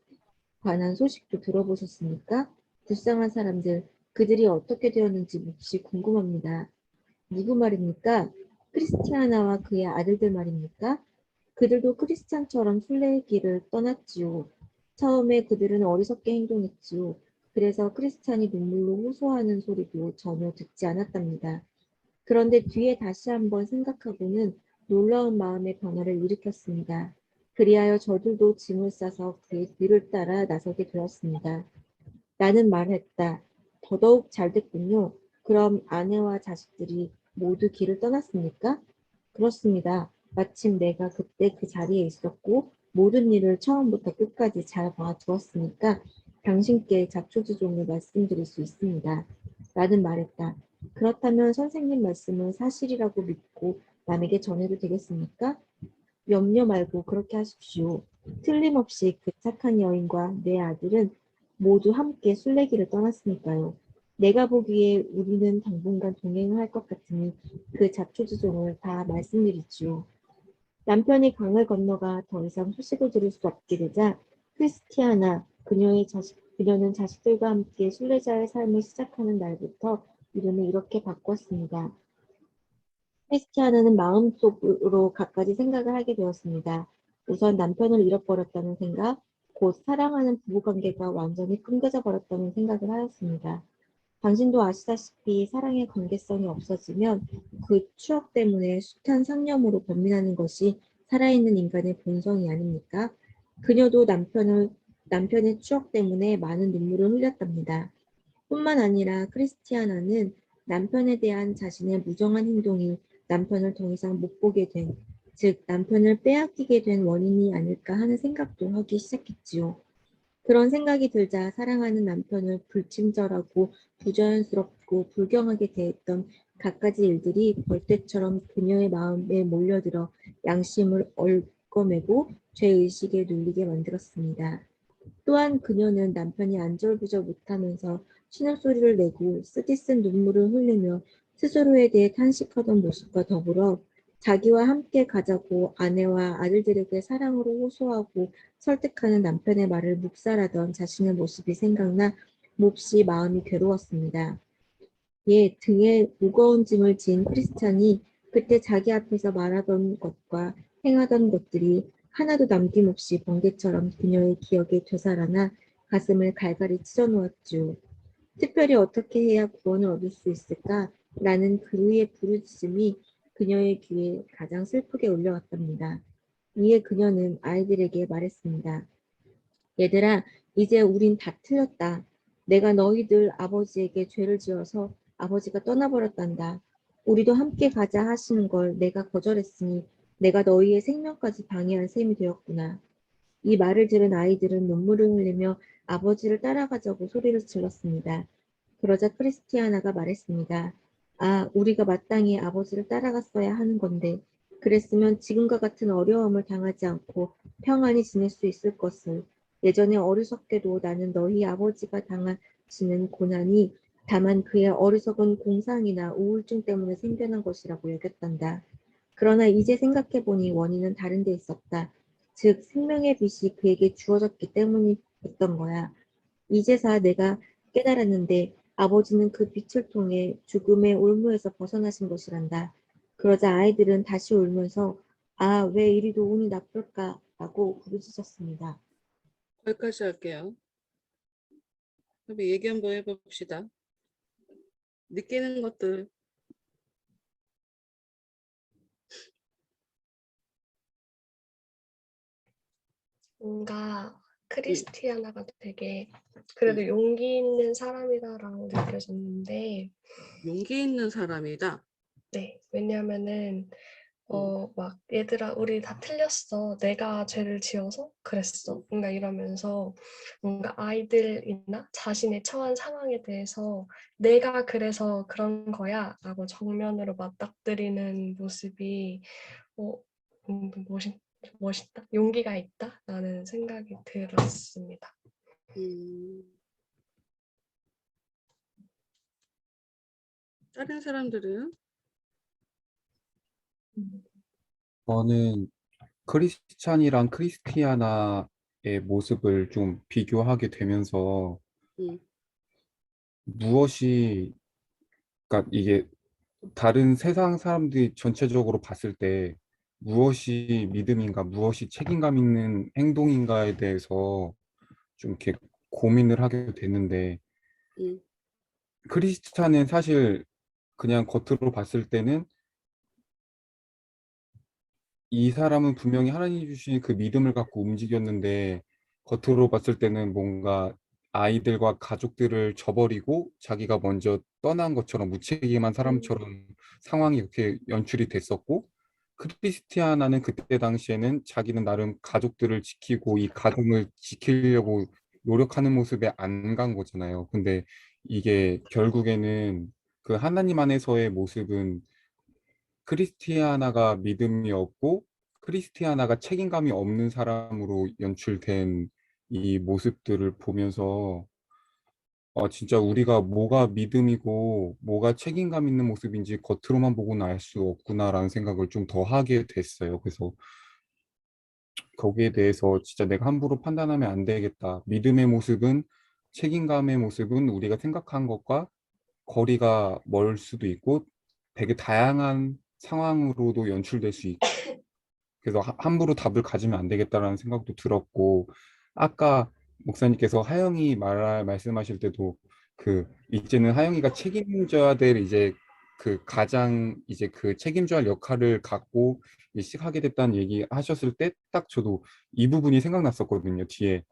관한 소식도 들어보셨습니까? 불쌍한 사람들, 그들이 어떻게 되었는지 몹시 궁금합니다. 누구 말입니까? 크리스티아나와 그의 아들들 말입니까? 그들도 크리스찬처럼 순례길을 떠났지요. 처음에 그들은 어리석게 행동했지요. 그래서 크리스찬이 눈물로 호소하는 소리도 전혀 듣지 않았답니다. 그런데 뒤에 다시 한번 생각하고는 놀라운 마음의 변화를 일으켰습니다. 그리하여 저들도 짐을 싸서 그의 뒤를 따라 나서게 되었습니다. 나는 말했다. 더더욱 잘 됐군요. 그럼 아내와 자식들이 모두 길을 떠났습니까? 그렇습니다. 마침 내가 그때 그 자리에 있었고 모든 일을 처음부터 끝까지 잘 봐두었으니까 당신께 자초지종을 말씀드릴 수 있습니다. 나는 말했다. 그렇다면 선생님 말씀은 사실이라고 믿고 남에게 전해도 되겠습니까? 염려 말고 그렇게 하십시오. 틀림없이 그 착한 여인과 내 아들은 모두 함께 순례길을 떠났으니까요. 내가 보기에 우리는 당분간 동행을 할 것 같으니 그 자초지종을 다 말씀드리지요. 남편이 강을 건너가 더 이상 소식을 들을 수 없게 되자 크리스티아나 그녀는 자식들과 함께 순례자의 삶을 시작하는 날부터 이름을 이렇게 바꿨습니다. 크리스티아나는 마음속으로 갖가지 생각을 하게 되었습니다. 우선 남편을 잃어버렸다는 생각, 곧 사랑하는 부부관계가 완전히 끊겨져 버렸다는 생각을 하였습니다. 당신도 아시다시피 사랑의 관계성이 없어지면 그 추억 때문에 숱한 상념으로 변민하는 것이 살아있는 인간의 본성이 아닙니까? 그녀도 남편의 추억 때문에 많은 눈물을 흘렸답니다. 뿐만 아니라 크리스티아나는 남편에 대한 자신의 무정한 행동이 남편을 더 이상 못 보게 된, 즉 남편을 빼앗기게 된 원인이 아닐까 하는 생각도 하기 시작했지요. 그런 생각이 들자 사랑하는 남편을 불친절하고 부자연스럽고 불경하게 대했던 갖가지 일들이 벌떼처럼 그녀의 마음에 몰려들어 양심을 얽어매고 죄의식에 눌리게 만들었습니다. 또한 그녀는 남편이 안절부절 못하면서 신음소리를 내고 쓰디쓴 눈물을 흘리며 스스로에 대해 탄식하던 모습과 더불어 자기와 함께 가자고 아내와 아들들에게 사랑으로 호소하고 설득하는 남편의 말을 묵살하던 자신의 모습이 생각나 몹시 마음이 괴로웠습니다. 등에 무거운 짐을 진 크리스찬이 그때 자기 앞에서 말하던 것과 행하던 것들이 하나도 남김없이 번개처럼 그녀의 기억에 되살아나 가슴을 갈갈이 찢어놓았죠. 특별히 어떻게 해야 구원을 얻을 수 있을까? 라는 그의 부르짖음이 그녀의 귀에 가장 슬프게 울려왔답니다. 이에 그녀는 아이들에게 말했습니다. 얘들아, 이제 우린 다 틀렸다. 내가 너희들 아버지에게 죄를 지어서 아버지가 떠나버렸단다. 우리도 함께 가자 하시는 걸 내가 거절했으니 내가 너희의 생명까지 방해한 셈이 되었구나. 이 말을 들은 아이들은 눈물을 흘리며 아버지를 따라가자고 소리를 질렀습니다. 그러자 크리스티아나가 말했습니다. 아, 우리가 마땅히 아버지를 따라갔어야 하는 건데, 그랬으면 지금과 같은 어려움을 당하지 않고 평안히 지낼 수 있을 것을. 예전에 어리석게도 나는 너희 아버지가 당하시는 고난이 다만 그의 어리석은 공상이나 우울증 때문에 생겨난 것이라고 여겼단다. 그러나 이제 생각해보니 원인은 다른 데 있었다. 즉 생명의 빛이 그에게 주어졌기 때문이었던 거야. 이제서 내가 깨달았는데 아버지는 그 빛을 통해 죽음의 올무에서 벗어나신 것이란다. 그러자 아이들은 다시 울면서 아, 왜 이리도 운이 나쁠까라고 부르짖었습니다. 거기까지 할게요. 그럼 얘기 한번 해봅시다. 느끼는 것들. 뭔가 크리스티아나가 되게 그래도 용기 있는 사람이다라고 느껴졌는데, 용기 있는 사람이다. 네, 왜냐면은 막 얘들아 우리 다 틀렸어. 내가 죄를 지어서 그랬어. 뭔가 이러면서 뭔가 아이들이나 자신의 처한 상황에 대해서 내가 그래서 그런 거야 라고 정면으로 맞닥뜨리는 모습이 어, 멋있다. 용기가 있다 라는 생각이 들었습니다. 음, 다른 사람들은? 저는 크리스찬이랑 크리스티아나의 모습을 좀 비교하게 되면서 음, 무엇이, 그러니까 이게 다른 세상 사람들이 전체적으로 봤을 때 무엇이 믿음인가, 무엇이 책임감 있는 행동인가에 대해서 좀 이렇게 고민을 하게 됐는데, 음, 크리스찬은 사실 그냥 겉으로 봤을 때는 이 사람은 분명히 하나님이 주신 그 믿음을 갖고 움직였는데, 겉으로 봤을 때는 뭔가 아이들과 가족들을 저버리고 자기가 먼저 떠난 것처럼 무책임한 사람처럼 상황이 이렇게 연출이 됐었고, 크리스티아나는 그때 당시에는 자기는 나름 가족들을 지키고 이 가정을 지키려고 노력하는 모습에 안 간 거잖아요. 근데 이게 결국에는 그 하나님 안에서의 모습은 크리스티아나가 믿음이 없고 크리스티아나가 책임감이 없는 사람으로 연출된 이 모습들을 보면서 진짜 우리가 뭐가 믿음이고 뭐가 책임감 있는 모습인지 겉으로만 보고는 알 수 없구나라는 생각을 좀 더 하게 됐어요. 그래서 거기에 대해서 진짜 내가 함부로 판단하면 안 되겠다. 믿음의 모습은, 책임감의 모습은 우리가 생각한 것과 거리가 멀 수도 있고 되게 다양한 상황으로도 연출될 수 있고, 그래서 함부로 답을 가지면 안 되겠다라는 생각도 들었고, 아까 목사님께서 하영이 말씀하실 때도 그 이제는 하영이가 책임져야 될 이제 그 가장 이제 그 책임져야 할 역할을 갖고 하게 됐다는 얘기 하셨을 때 딱 저도 이 부분이 생각났었거든요. 뒤에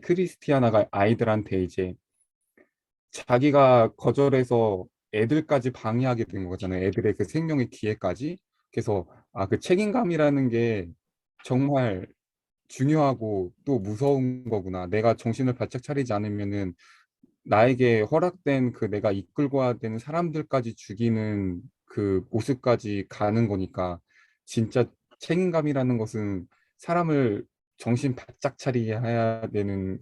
크리스티아나가 아이들한테 이제 자기가 거절해서 애들까지 방해하게 된 거잖아요. 애들의 그 생명의 기회까지. 그래서 그 책임감이라는 게 정말 중요하고 또 무서운 거구나. 내가 정신을 바짝 차리지 않으면은 나에게 허락된 그 내가 이끌고 와야 되는 사람들까지 죽이는 그 모습까지 가는 거니까 진짜 책임감이라는 것은 사람을 정신 바짝 차리게 해야 되는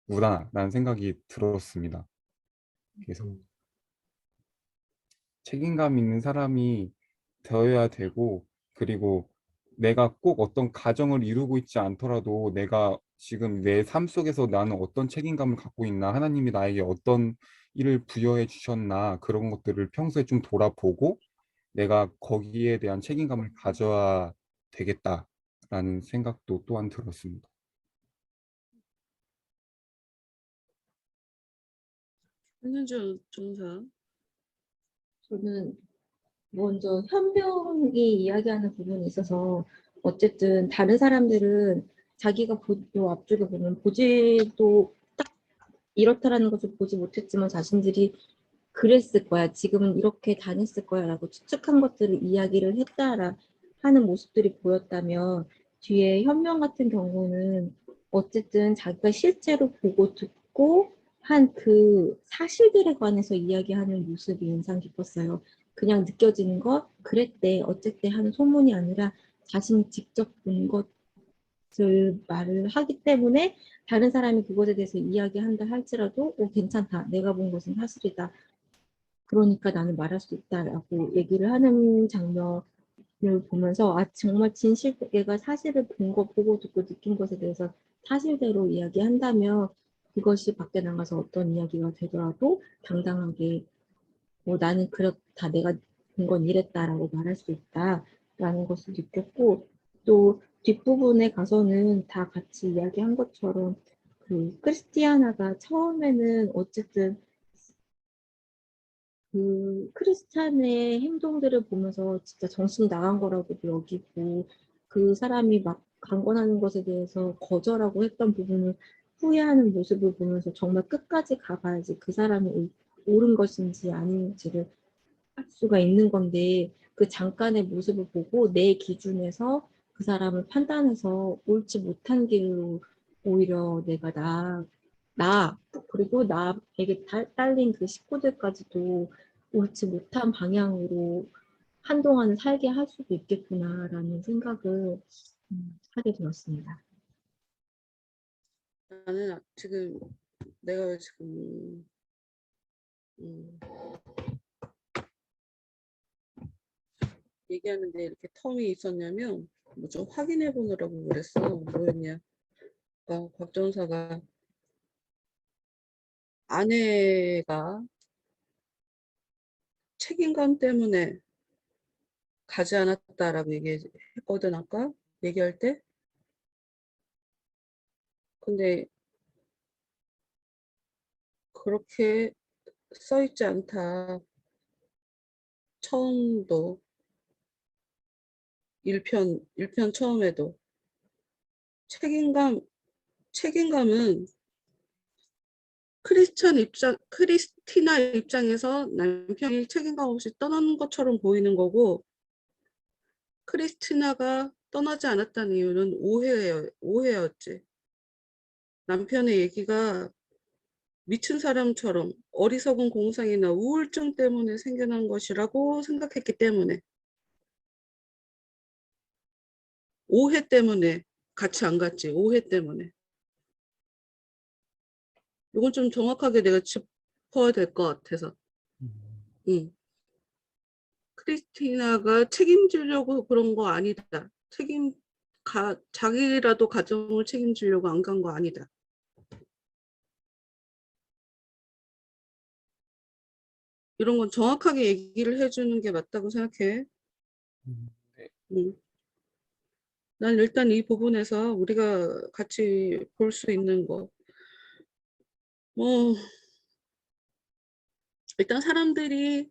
거구나라는 생각이 들었습니다. 그래서 책임감 있는 사람이 되어야 되고, 그리고 내가 꼭 어떤 가정을 이루고 있지 않더라도 내가 지금 내 삶 속에서 나는 어떤 책임감을 갖고 있나, 하나님이 나에게 어떤 일을 부여해 주셨나, 그런 것들을 평소에 좀 돌아보고 내가 거기에 대한 책임감을 가져야 되겠다라는 생각도 또한 들었습니다. 한현주 전사. 저는 먼저 현명이 이야기하는 부분이 있어서 어쨌든 다른 사람들은 자기가 요 앞쪽에 보면 보지도 딱 이렇다라는 것을 보지 못했지만 자신들이 그랬을 거야. 지금은 이렇게 다녔을 거야. 라고 추측한 것들을 이야기를 했다라 하는 모습들이 보였다면 뒤에 현명 같은 경우는 어쨌든 자기가 실제로 보고 듣고 한 그 사실들에 관해서 이야기하는 모습이 인상 깊었어요. 그냥 느껴지는 것, 그랬대, 어쨌대 하는 소문이 아니라 자신이 직접 본 것을 말을 하기 때문에 다른 사람이 그것에 대해서 이야기한다 할지라도 괜찮다. 내가 본 것은 사실이다. 그러니까 나는 말할 수 있다라고 얘기를 하는 장면을 보면서 정말 진실, 얘가 사실을 본 거 보고 듣고 느낀 것에 대해서 사실대로 이야기한다면 그것이 밖에 나가서 어떤 이야기가 되더라도 당당하게 나는 그렇다, 내가 본 건 이랬다라고 말할 수 있다라는 것을 느꼈고, 또 뒷부분에 가서는 다 같이 이야기한 것처럼 그 크리스티아나가 처음에는 어쨌든 그 크리스찬의 행동들을 보면서 진짜 정신이 나간 거라고도 여기고, 그 사람이 막 강권하는 것에 대해서 거절하고 했던 부분을 후회하는 모습을 보면서 정말 끝까지 가봐야지 그 사람이 옳은 것인지 아닌지를 할 수가 있는 건데, 그 잠깐의 모습을 보고 내 기준에서 그 사람을 판단해서 옳지 못한 길로 오히려 내가 그리고 나에게 딸린 그 식구들까지도 옳지 못한 방향으로 한동안은 살게 할 수도 있겠구나라는 생각을 하게 되었습니다. 나는 지금 내가 지금 얘기하는데 이렇게 텀이 있었냐면 뭐 좀 확인해 보느라고 그랬어. 뭐였냐? 그러니까 곽 전사가 아내가 책임감 때문에 가지 않았다라고 얘기했거든 아까 얘기할 때. 근데 그렇게 써 있지 않다. 처음도 1편 처음에도 책임감은 크리스티나 입장에서 남편이 책임감 없이 떠나는 것처럼 보이는 거고, 크리스티나가 떠나지 않았다는 이유는 오해였지. 남편의 얘기가 미친 사람처럼 어리석은 공상이나 우울증 때문에 생겨난 것이라고 생각했기 때문에, 오해 때문에 같이 안 갔지. 오해 때문에. 이건 좀 정확하게 내가 짚어야 될 것 같아서. 응. 크리스티나가 책임지려고 그런 거 아니다. 자기라도 가정을 책임지려고 안 간 거 아니다. 이런 건 정확하게 얘기를 해주는 게 맞다고 생각해. 네. 응. 난 일단 이 부분에서 우리가 같이 볼 수 있는 거, 뭐, 일단 사람들이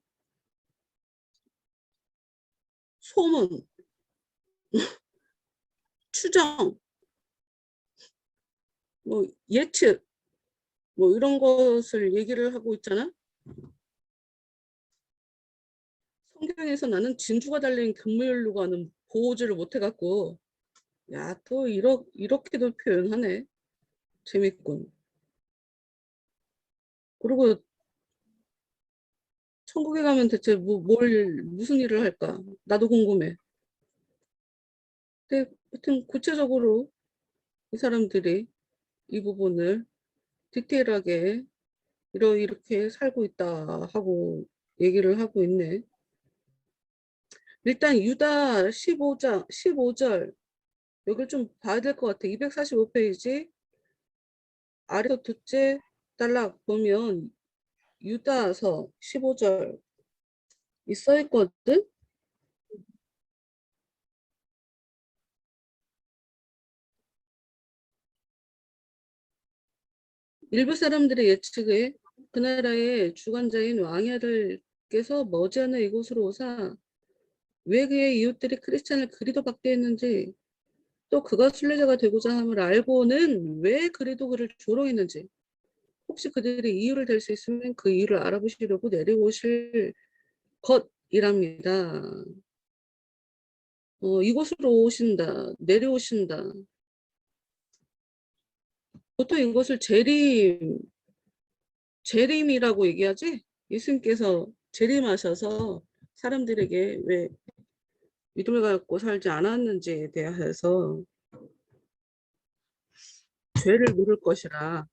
소문, 추정, 뭐, 예측, 뭐 이런 것을 얘기를 하고 있잖아. 성경에서 나는 진주가 달린 금물로가는 보호지를 못해갖고 야 또 이렇게도 표현하네. 재밌군. 그리고 천국에 가면 대체 무슨 일을 할까? 나도 궁금해. 근데 하여튼 구체적으로 이 사람들이 이 부분을 디테일하게 이렇게 살고 있다 하고 얘기를 하고 있네. 일단 유다 15절 여기를 좀 봐야 될 것 같아. 245페이지 아래서 둘째 단락 보면 유다서 15절 써 있거든. 일부 사람들의 예측에 그 나라의 주관자인 왕의 아들께서 머지않아 이곳으로 오사 왜 그의 이웃들이 크리스찬을 그리도 박대했는지 또 그가 순례자가 되고자 함을 알고는 왜 그리도 그를 조롱했는지 혹시 그들이 이유를 댈 수 있으면 그 이유를 알아보시려고 내려오실 것이랍니다. 이곳으로 오신다, 내려오신다. 보통 이것을 재림이라고 얘기하지? 예수님께서 재림하셔서 사람들에게 왜 믿음을 갖고 살지 않았는지에 대해서 죄를 물을 것이라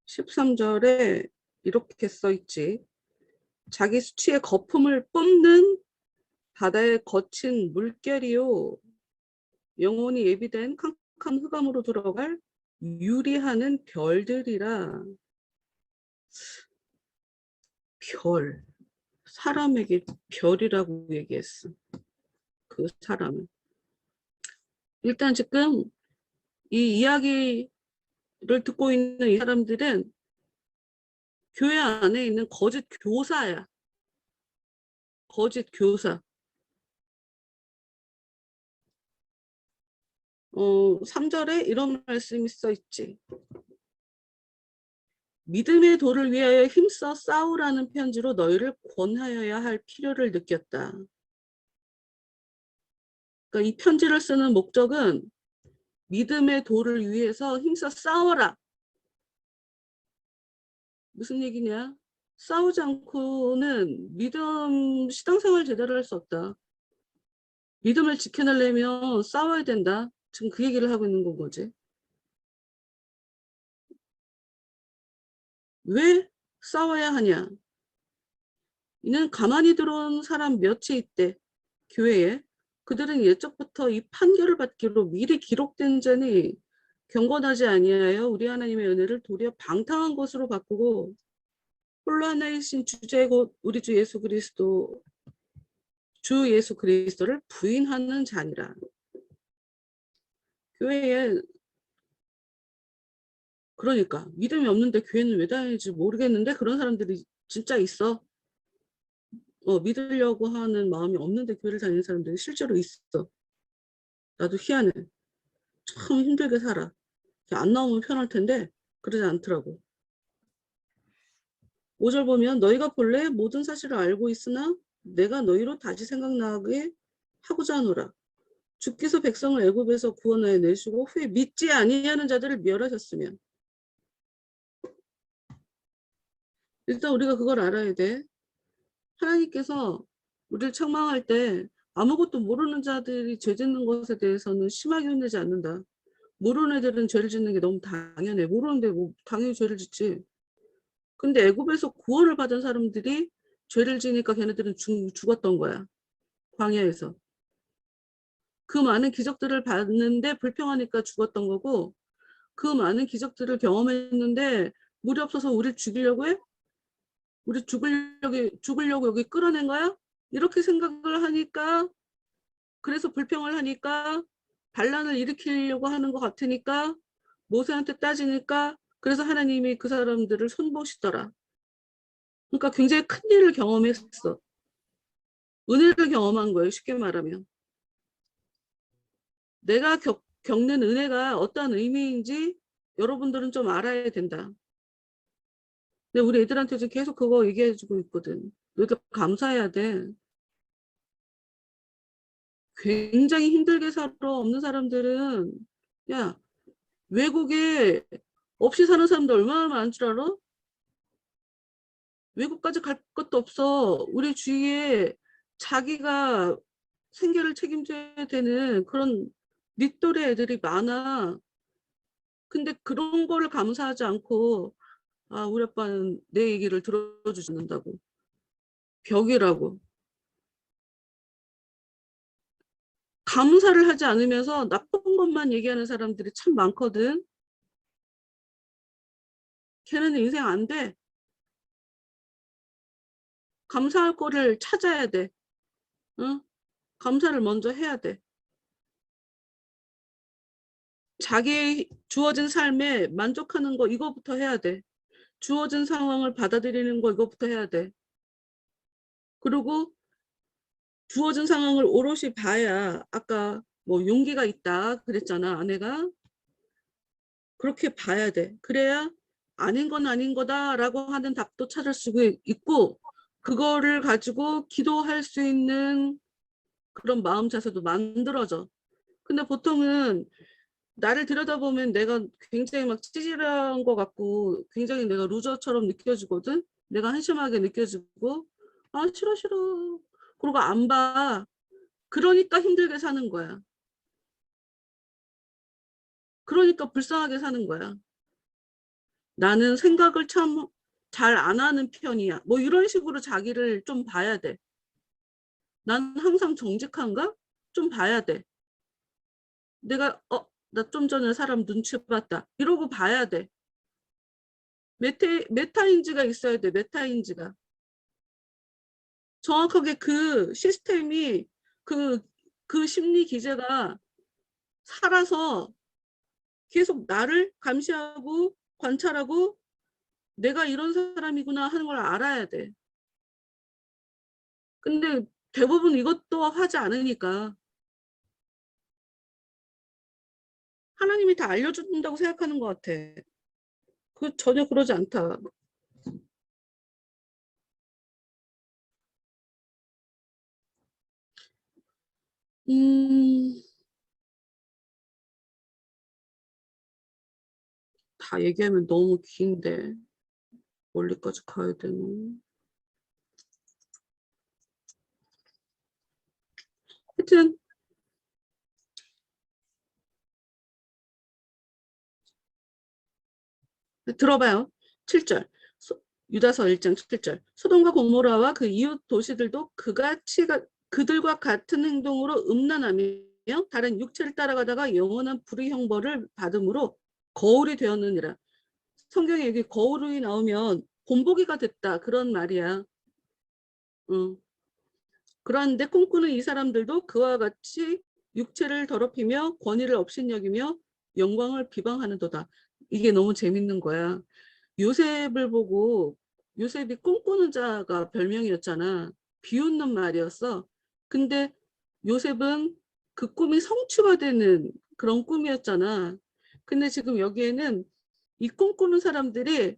13절에 이렇게 써있지. 자기 수치의 거품을 뿜는 바다의 거친 물결이요 영원히 예비된 캄캄한 흑암으로 들어갈 유리하는 별들이라. 별, 사람에게 별이라고 얘기했어. 그 사람은 일단 지금 이 이야기를 듣고 있는 이 사람들은 교회 안에 있는 거짓 교사야. 거짓 교사. 3절에 이런 말씀이 써 있지. 믿음의 도를 위하여 힘써 싸우라는 편지로 너희를 권하여야 할 필요를 느꼈다. 그러니까 이 편지를 쓰는 목적은 믿음의 도를 위해서 힘써 싸워라. 무슨 얘기냐? 싸우지 않고는 믿음 신앙생활 제대로 할 수 없다. 믿음을 지켜내려면 싸워야 된다. 지금 그 얘기를 하고 있는 건 거지. 왜 싸워야 하냐? 이는 가만히 들어온 사람 몇이 있대. 교회에. 그들은 예적부터 이 판결을 받기로 미리 기록된 자니 경건하지 아니하여 우리 하나님의 은혜를 도리어 방탕한 것으로 바꾸고 홀로 하나이신 주제 곧 우리 주 예수 그리스도를 부인하는 자니라. 교회에 그러니까 믿음이 없는데 교회는 왜 다니는지 모르겠는데 그런 사람들이 진짜 있어. 믿으려고 하는 마음이 없는데 교회를 다니는 사람들이 실제로 있어. 나도 희한해. 참 힘들게 살아. 안 나오면 편할 텐데 그러지 않더라고. 5절 보면 너희가 본래 모든 사실을 알고 있으나 내가 너희로 다시 생각나게 하고자 하노라. 주께서 백성을 애굽에서 구원하여 내시고 후에 믿지 아니하는 자들을 멸하셨으면 일단 우리가 그걸 알아야 돼. 하나님께서 우리를 책망할 때 아무것도 모르는 자들이 죄 짓는 것에 대해서는 심하게 혼내지 않는다. 모르는 애들은 죄를 짓는 게 너무 당연해. 모르는데 뭐 당연히 죄를 짓지. 근데 애굽에서 구원을 받은 사람들이 죄를 지니까 걔네들은 죽었던 거야. 광야에서. 그 많은 기적들을 봤는데 불평하니까 죽었던 거고 그 많은 기적들을 경험했는데 물이 없어서 우리를 죽이려고 해? 우리 죽으려고 여기 끌어낸 거야? 이렇게 생각을 하니까 그래서 불평을 하니까 반란을 일으키려고 하는 것 같으니까 모세한테 따지니까 그래서 하나님이 그 사람들을 손보시더라. 그러니까 굉장히 큰 일을 경험했어. 은혜를 경험한 거예요. 쉽게 말하면. 내가 겪는 은혜가 어떤 의미인지 여러분들은 좀 알아야 된다. 근데 우리 애들한테 지금 계속 그거 얘기해주고 있거든. 너희들 감사해야 돼. 굉장히 힘들게 살아 없는 사람들은 야 외국에 없이 사는 사람들 얼마나 많은 줄 알아? 외국까지 갈 것도 없어. 우리 주위에 자기가 생계를 책임져야 되는 그런 밑도리 애들이 많아. 근데 그런 거를 감사하지 않고 아 우리 아빠는 내 얘기를 들어주지 않는다고. 벽이라고. 감사를 하지 않으면서 나쁜 것만 얘기하는 사람들이 참 많거든. 걔는 인생 안 돼. 감사할 거를 찾아야 돼. 응? 감사를 먼저 해야 돼. 자기 주어진 삶에 만족하는 거 이거부터 해야 돼. 주어진 상황을 받아들이는 거 이거부터 해야 돼. 그리고 주어진 상황을 오롯이 봐야 아까 뭐 용기가 있다 그랬잖아 아내가. 그렇게 봐야 돼. 그래야 아닌 건 아닌 거다라고 하는 답도 찾을 수 있고 그거를 가지고 기도할 수 있는 그런 마음 자세도 만들어져. 근데 보통은 나를 들여다보면 내가 굉장히 막 찌질한 것 같고 굉장히 내가 루저처럼 느껴지거든. 내가 한심하게 느껴지고 아 싫어 싫어. 그러고 안 봐. 그러니까 힘들게 사는 거야. 그러니까 불쌍하게 사는 거야. 나는 생각을 참 잘 안 하는 편이야. 뭐 이런 식으로 자기를 좀 봐야 돼. 난 항상 정직한가? 좀 봐야 돼. 내가 나 좀 전에 사람 눈치 봤다. 이러고 봐야 돼. 메타인지가 있어야 돼. 메타인지가. 정확하게 그 시스템이 그 심리 기제가 살아서 계속 나를 감시하고 관찰하고 내가 이런 사람이구나 하는 걸 알아야 돼. 근데 대부분 이것도 하지 않으니까 하나님이 다 알려준다고 생각하는 것 같아. 전혀 그러지 않다. 음, 다 얘기하면 너무 긴데 멀리까지 가야 되나? 하여튼 들어봐요. 7절. 유다서 1장 7절. 소돔과 고모라와 그 이웃 도시들도 그들과 같은 행동으로 음란하며 다른 육체를 따라가다가 영원한 불의 형벌을 받음으로 거울이 되었느니라. 성경에 여기 거울이 나오면 본보기가 됐다 그런 말이야. 그런데 꿈꾸는 이 사람들도 그와 같이 육체를 더럽히며 권위를 업신여기며 영광을 비방하는도다. 이게 너무 재밌는 거야. 요셉을 보고 요셉이 꿈꾸는 자가 별명이었잖아. 비웃는 말이었어. 근데 요셉은 그 꿈이 성취가 되는 그런 꿈이었잖아. 근데 지금 여기에는 이 꿈꾸는 사람들이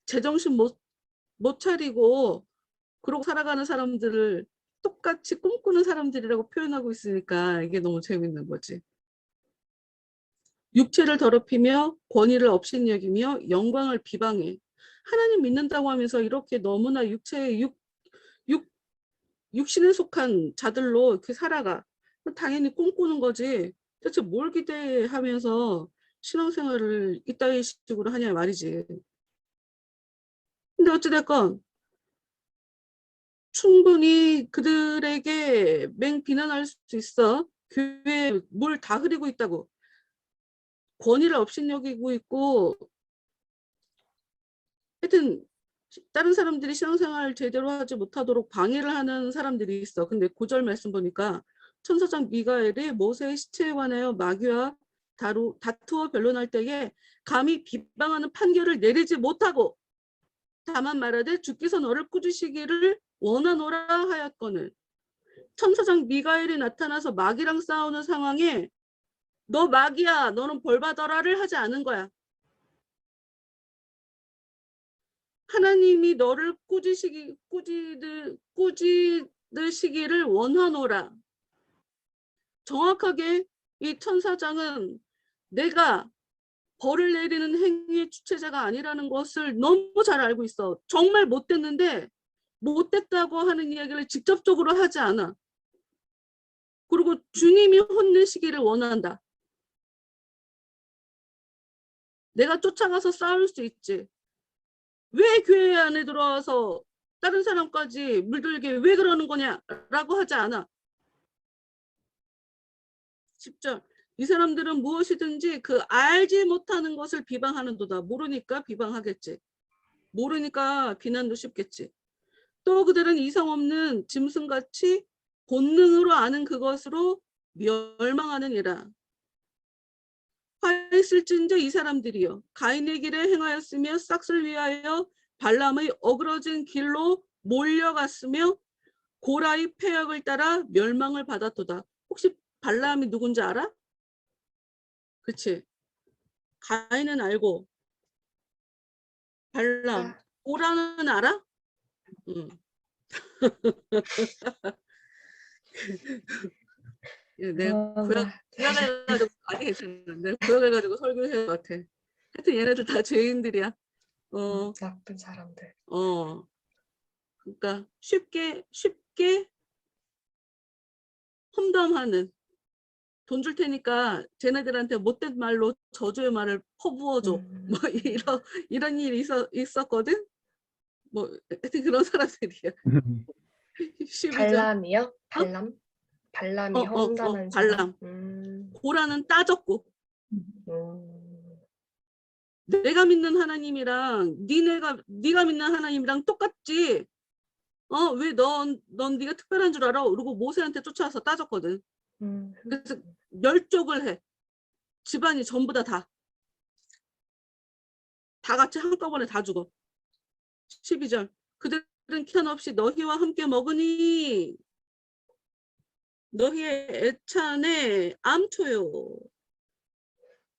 제정신 못 차리고 그러고 살아가는 사람들을 똑같이 꿈꾸는 사람들이라고 표현하고 있으니까 이게 너무 재밌는 거지. 육체를 더럽히며 권위를 업신여기며 영광을 비방해. 하나님 믿는다고 하면서 이렇게 너무나 육신에 속한 자들로 이렇게 살아가. 당연히 꿈꾸는 거지. 대체 뭘 기대하면서 신앙생활을 이따위 식으로 하냐 말이지. 근데 어찌됐건 충분히 그들에게 비난할 수 있어. 교회에 물 다 흐리고 있다고. 권위를 업신여기고 있고 하여튼 다른 사람들이 신앙생활 제대로 하지 못하도록 방해를 하는 사람들이 있어. 근데 9절 말씀 보니까 천사장 미가엘이 모세의 시체에 관하여 마귀와 다투어 변론할 때에 감히 비방하는 판결을 내리지 못하고 다만 말하되 주께서 너를 꾸짖으시기를 원하노라 하였거늘. 천사장 미가엘이 나타나서 마귀랑 싸우는 상황에 너 마귀야 너는 벌 받아라를 하지 않은 거야. 하나님이 너를 꾸짖으시기를 원하노라. 정확하게 이 천사장은 내가 벌을 내리는 행위의 주체자가 아니라는 것을 너무 잘 알고 있어. 정말 못됐는데 못됐다고 하는 이야기를 직접적으로 하지 않아. 그리고 주님이 혼내시기를 원한다. 내가 쫓아가서 싸울 수 있지. 왜 교회 안에 들어와서 다른 사람까지 물들게 왜 그러는 거냐라고 하지 않아. 10절. 이 사람들은 무엇이든지 그 알지 못하는 것을 비방하는도다. 모르니까 비방하겠지. 모르니까 비난도 쉽겠지. 또 그들은 이성 없는 짐승같이 본능으로 아는 그것으로 멸망하느니라. 화했을진저 이 사람들이여 가인의 길에 행하였으며 싹을 위하여 발람의 어그러진 길로 몰려갔으며 고라의 폐역을 따라 멸망을 받았도다. 혹시 발람이 누군지 알아? 그치? 가인은 알고 발람, 고라는 알아? 응. 내가 구약해가지고 아니 괜찮은데 구약해가지고 설교해야 될 것 같아. 하여튼 얘네들 다 죄인들이야. 나쁜 사람들. 그러니까 쉽게 험담하는 돈 줄 테니까 쟤네들한테 못된 말로 저주의 말을 퍼부어줘. 뭐 이런 일이 있었거든. 뭐 하여튼 그런 사람들이야. 12절. 발람이요? 발람? 발람이 험담한 사람? 발람. 고라는 따졌고. 내가 믿는 하나님이랑 네가 믿는 하나님이랑 똑같지. 왜 넌 네가 특별한 줄 알아? 그러고 모세한테 쫓아와서 따졌거든. 그래서 멸족을 해. 집안이 전부 다 같이 한꺼번에 다 죽어. 12절. 그들은 켠없이 너희와 함께 먹으니 너희의 애찬의 암초요.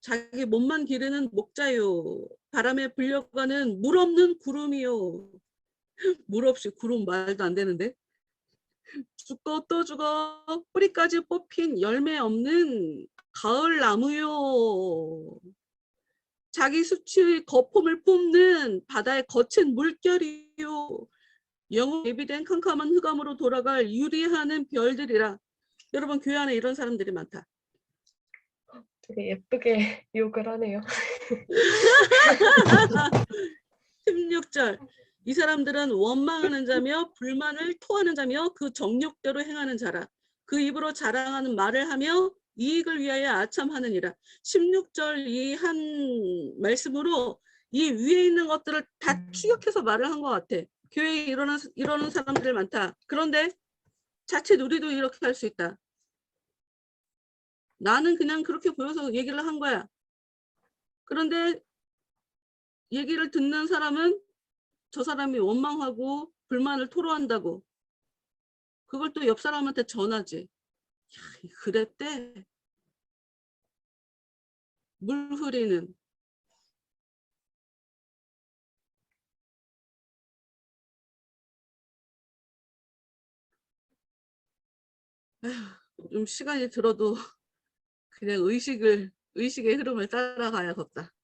자기 몸만 기르는 목자요. 바람에 불려가는 물 없는 구름이요. 물 없이 구름 말도 안 되는데. 죽고 또 죽어 뿌리까지 뽑힌 열매 없는 가을 나무요. 자기 수치의 거품을 뿜는 바다의 거친 물결이요. 영혼 예비된 캄캄한 흑암으로 돌아갈 유리하는 별들이라. 여러분 교회 안에 이런 사람들이 많다. 되게 예쁘게 욕을 하네요. 16절. 이 사람들은 원망하는 자며 불만을 토하는 자며 그 정욕대로 행하는 자라. 그 입으로 자랑하는 말을 하며 이익을 위하여 아첨하느니라. 16절 이 한 말씀으로 이 위에 있는 것들을 다 추격해서 말을 한 것 같아. 교회에 이러는 사람들 많다. 그런데 자칫 우리도 이렇게 할 수 있다. 나는 그냥 그렇게 보여서 얘기를 한 거야. 그런데 얘기를 듣는 사람은 저 사람이 원망하고 불만을 토로한다고. 그걸 또 옆 사람한테 전하지. 야, 그랬대. 물 흐리는. 에휴, 좀 시간이 들어도 그냥 의식의 흐름을 따라가야겠다.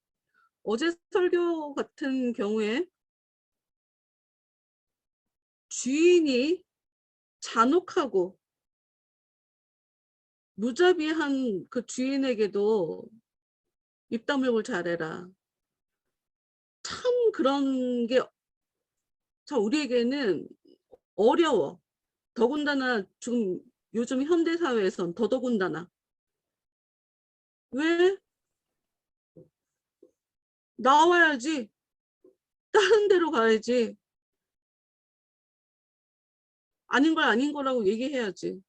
어제 설교 같은 경우에 주인이 잔혹하고 무자비한 그 주인에게도 입 다물고 잘해라. 참 그런 게 참 우리에게는 어려워. 더군다나 지금 요즘 현대사회에선 더더군다나. 왜? 나와야지. 다른 데로 가야지. 아닌 걸 아닌 거라고 얘기해야지.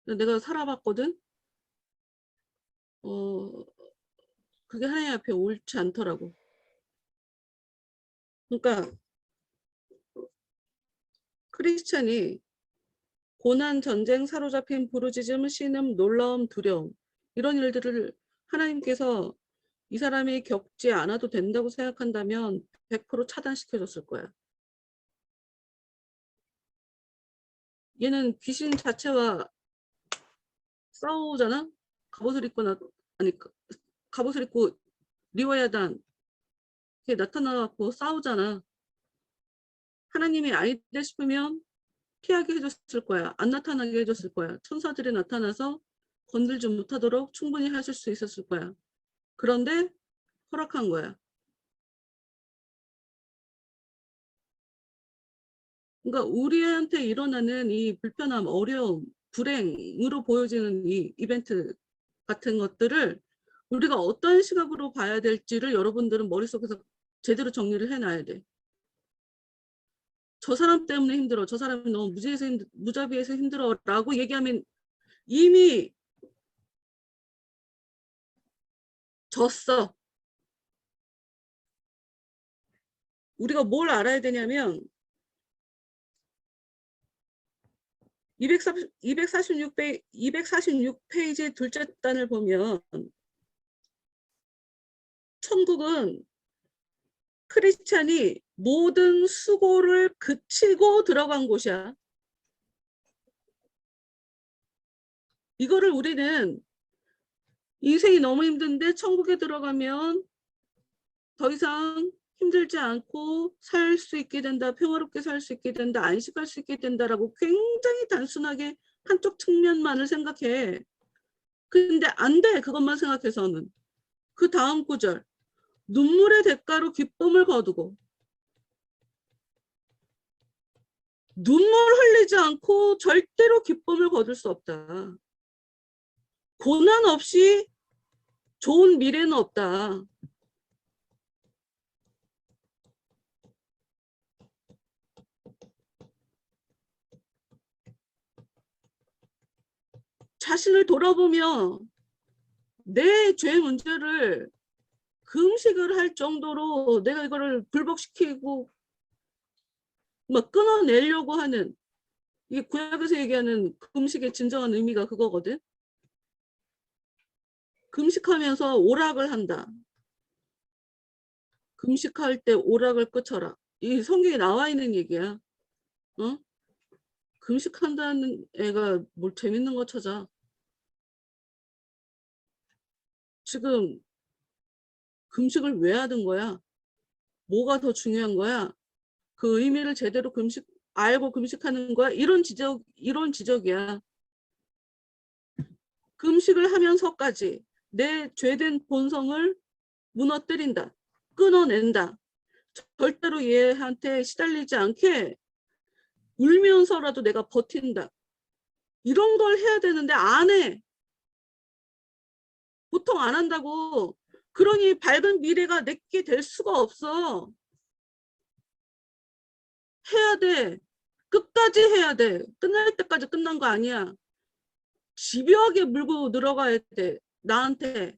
내가 살아봤거든. 그게 하나님 앞에 옳지 않더라고. 그러니까 크리스찬이 고난, 전쟁, 사로잡힌 부르짖음, 신음, 놀라움, 두려움 이런 일들을 하나님께서 이 사람이 겪지 않아도 된다고 생각한다면 100% 차단시켜줬을 거야. 얘는 귀신 자체와 싸우잖아? 갑옷을 입고 갑옷을 입고 리워야단 나타나갖고 싸우잖아. 하나님이 아니다 싶으면 피하게 해줬을 거야. 안 나타나게 해줬을 거야. 천사들이 나타나서 건들지 못하도록 충분히 하실 수 있었을 거야. 그런데 허락한 거야. 그러니까 우리한테 일어나는 이 불편함, 어려움, 불행으로 보여지는 이 이벤트 같은 것들을 우리가 어떤 시각으로 봐야 될지를 여러분들은 머릿속에서 제대로 정리를 해놔야 돼. 저 사람 때문에 힘들어. 저 사람이 너무 무자비해서 힘들어. 라고 얘기하면 이미 졌어. 우리가 뭘 알아야 되냐면 246페이지 둘째 단을 보면 천국은 크리스찬이 모든 수고를 그치고 들어간 곳이야. 이거를 우리는 인생이 너무 힘든데 천국에 들어가면 더 이상 힘들지 않고 살 수 있게 된다, 평화롭게 살 수 있게 된다, 안식할 수 있게 된다라고 굉장히 단순하게 한쪽 측면만을 생각해. 근데 안 돼, 그것만 생각해서는. 그 다음 구절, 눈물의 대가로 기쁨을 거두고. 눈물 흘리지 않고 절대로 기쁨을 거둘 수 없다. 고난 없이 좋은 미래는 없다. 자신을 돌아보며 내 죄 문제를 금식을 할 정도로 내가 이거를 불복시키고 막 끊어내려고 하는, 이게 구약에서 얘기하는 금식의 진정한 의미가 그거거든. 금식하면서 오락을 한다. 금식할 때 오락을 끊쳐라. 이 성경에 나와 있는 얘기야. 어? 금식한다는 애가 뭘 재밌는 거 찾아. 지금 금식을 왜 하는 거야? 뭐가 더 중요한 거야? 그 의미를 제대로 알고 금식하는 거야? 이런 지적이야. 금식을 하면서까지 내 죄된 본성을 무너뜨린다. 끊어낸다. 절대로 얘한테 시달리지 않게 울면서라도 내가 버틴다. 이런 걸 해야 되는데 안 해. 보통 안 한다고. 그러니 밝은 미래가 내게 될 수가 없어. 해야 돼. 끝까지 해야 돼. 끝날 때까지 끝난 거 아니야. 집요하게 물고 늘어가야 돼. 나한테.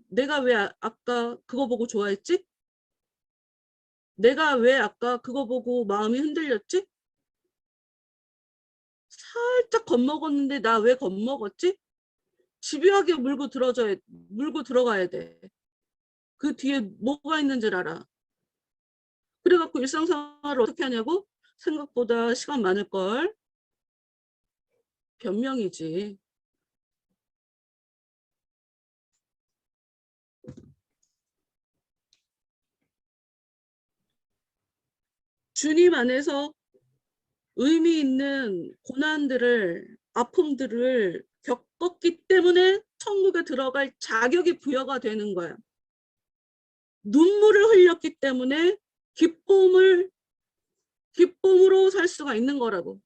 내가 왜 아까 그거 보고 좋아했지? 내가 왜 아까 그거 보고 마음이 흔들렸지? 살짝 겁먹었는데 나 왜 겁먹었지? 집요하게 물고 들어가야 돼. 그 뒤에 뭐가 있는지를 알아. 그래갖고 일상생활을 어떻게 하냐고? 생각보다 시간 많을걸. 변명이지. 주님 안에서 의미 있는 고난들을, 아픔들을 겪었기 때문에 천국에 들어갈 자격이 부여가 되는 거야. 눈물을 흘렸기 때문에 기쁨으로 살 수가 있는 거라고.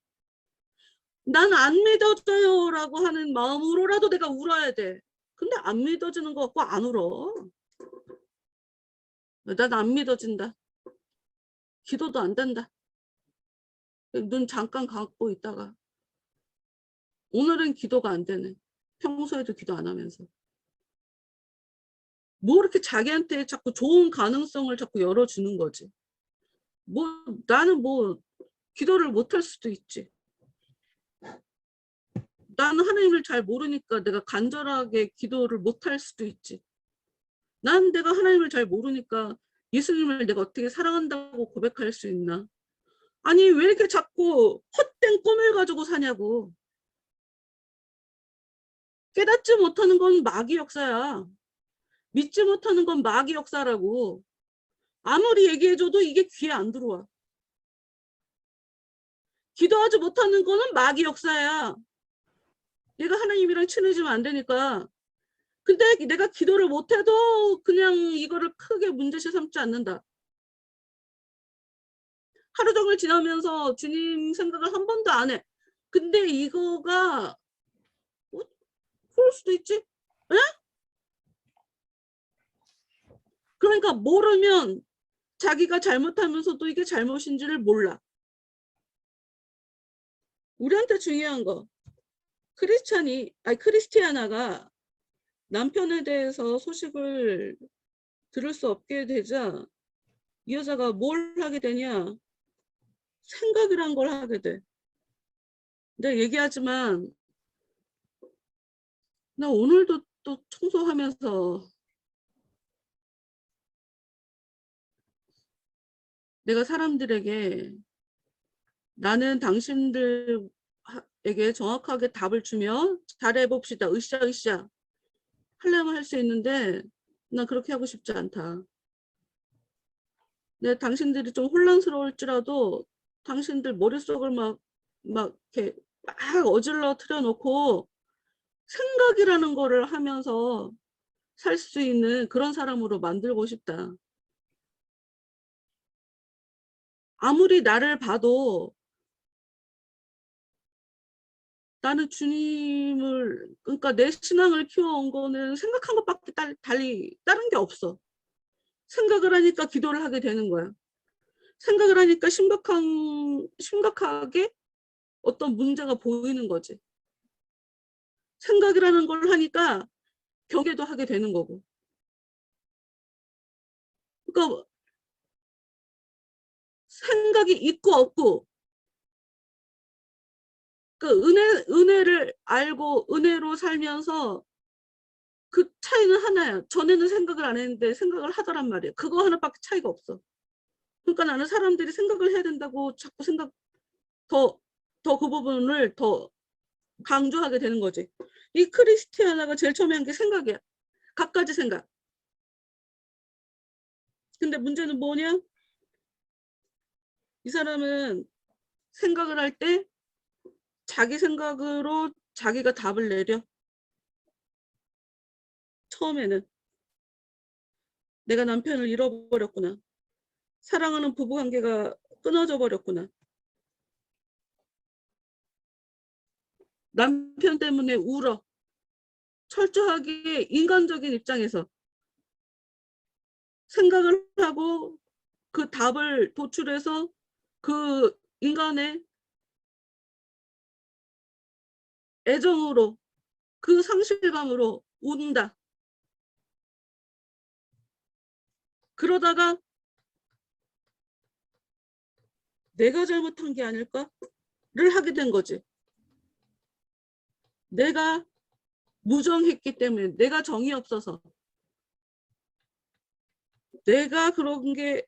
난 안 믿어져요 라고 하는 마음으로라도 내가 울어야 돼. 근데 안 믿어지는 거 같고 안 울어. 난 안 믿어진다. 기도도 안 된다. 눈 잠깐 감고 있다가 오늘은 기도가 안 되네. 평소에도 기도 안 하면서. 뭐 이렇게 자기한테 자꾸 좋은 가능성을 자꾸 열어주는 거지. 나는 기도를 못 할 수도 있지. 나는 하나님을 잘 모르니까 내가 간절하게 기도를 못 할 수도 있지. 난 내가 하나님을 잘 모르니까 예수님을 내가 어떻게 사랑한다고 고백할 수 있나? 아니 왜 이렇게 자꾸 헛된 꿈을 가지고 사냐고. 깨닫지 못하는 건 마귀 역사야. 믿지 못하는 건 마귀 역사라고. 아무리 얘기해줘도 이게 귀에 안 들어와. 기도하지 못하는 거는 마귀 역사야. 얘가 하나님이랑 친해지면 안 되니까. 근데 내가 기도를 못해도 그냥 이거를 크게 문제시 삼지 않는다. 하루 종일 지나면서 주님 생각을 한 번도 안 해. 근데 이거가 그럴 수도 있지. 에? 그러니까 모르면 자기가 잘못하면서도 이게 잘못인지를 몰라. 우리한테 중요한 거. 크리스티아나가 남편에 대해서 소식을 들을 수 없게 되자 이 여자가 뭘 하게 되냐? 생각이란 걸 하게 돼. 내가 얘기하지만 나 오늘도 또 청소하면서 내가 사람들에게 나는 당신들에게 정확하게 답을 주면 잘해봅시다. 으쌰으쌰 하려면 할 수 있는데 난 그렇게 하고 싶지 않다. 내 당신들이 좀 혼란스러울지라도 당신들 머릿속을 막 이렇게 막 어질러 틀어놓고 생각이라는 거를 하면서 살 수 있는 그런 사람으로 만들고 싶다. 아무리 나를 봐도 나는 주님을, 그러니까 내 신앙을 키워온 거는 생각한 것밖에 달리 다른 게 없어. 생각을 하니까 기도를 하게 되는 거야. 생각을 하니까 심각하게 어떤 문제가 보이는 거지. 생각이라는 걸 하니까 경계도 하게 되는 거고. 그러니까 생각이 있고 없고, 그 은혜를 알고 은혜로 살면서 그 차이는 하나야. 전에는 생각을 안 했는데 생각을 하더란 말이야. 그거 하나밖에 차이가 없어. 그러니까 나는 사람들이 생각을 해야 된다고 자꾸 더 그 부분을 더 강조하게 되는 거지. 이 크리스티아나가 제일 처음에 한 게 생각이야. 갖가지 생각. 근데 문제는 뭐냐? 이 사람은 생각을 할 때 자기 생각으로 자기가 답을 내려. 처음에는 내가 남편을 잃어버렸구나. 사랑하는 부부관계가 끊어져 버렸구나. 남편 때문에 울어. 철저하게 인간적인 입장에서 생각을 하고 그 답을 도출해서 그 인간의 애정으로 그 상실감으로 운다. 그러다가 내가 잘못한 게 아닐까를 하게 된 거지. 내가 무정했기 때문에, 내가 정이 없어서, 내가 그런 게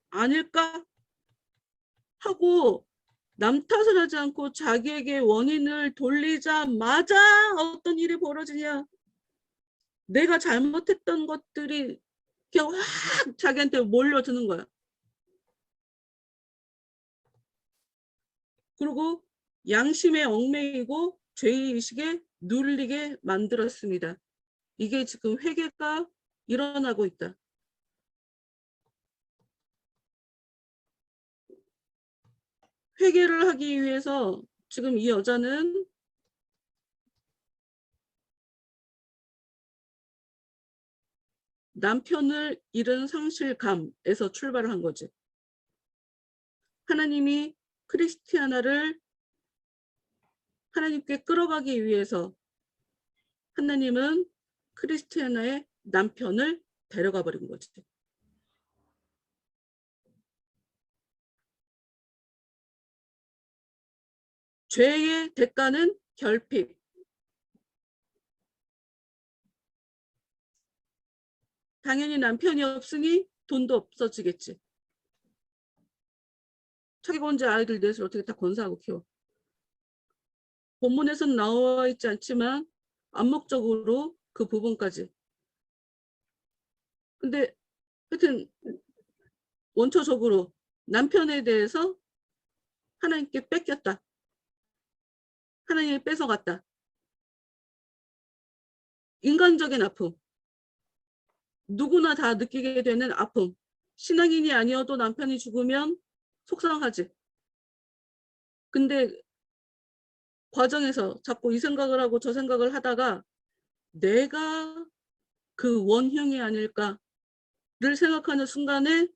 아닐까 하고 남 탓을 하지 않고 자기에게 원인을 돌리자마자 어떤 일이 벌어지냐. 내가 잘못했던 것들이 그냥 확 자기한테 몰려드는 거야. 그리고 양심에 얽매이고 죄의식에 눌리게 만들었습니다. 이게 지금 회개가 일어나고 있다. 회개를 하기 위해서 지금 이 여자는 남편을 잃은 상실감에서 출발을 한 거지. 하나님이 크리스티아나를 하나님께 끌어가기 위해서 하나님은 크리스티아나의 남편을 데려가 버린 거지. 죄의 대가는 결핍. 당연히 남편이 없으니 돈도 없어지겠지. 자기가 혼자 아이들 넷을 어떻게 다 건사하고 키워. 본문에서는 나와 있지 않지만 암묵적으로 그 부분까지. 근데 하여튼 원초적으로 남편에 대해서 하나님께 뺏겼다. 하나님이 뺏어갔다. 인간적인 아픔. 누구나 다 느끼게 되는 아픔. 신앙인이 아니어도 남편이 죽으면 속상하지. 근데 과정에서 자꾸 이 생각을 하고 저 생각을 하다가 내가 그 원형이 아닐까를 생각하는 순간에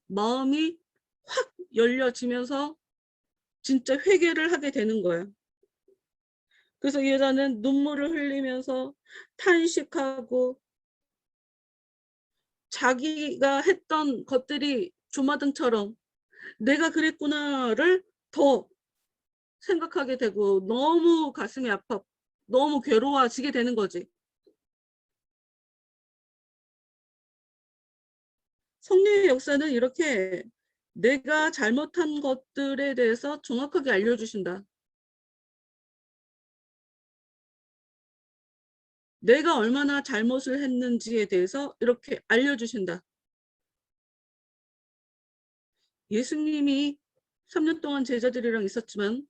마음이 확 열려지면서 진짜 회개를 하게 되는 거야. 그래서 이 여자는 눈물을 흘리면서 탄식하고 자기가 했던 것들이 주마등처럼 내가 그랬구나를 더 생각하게 되고 너무 가슴이 아파 너무 괴로워지게 되는 거지. 성령의 역사는 이렇게 내가 잘못한 것들에 대해서 정확하게 알려주신다. 내가 얼마나 잘못을 했는지에 대해서 이렇게 알려주신다. 예수님이 3년 동안 제자들이랑 있었지만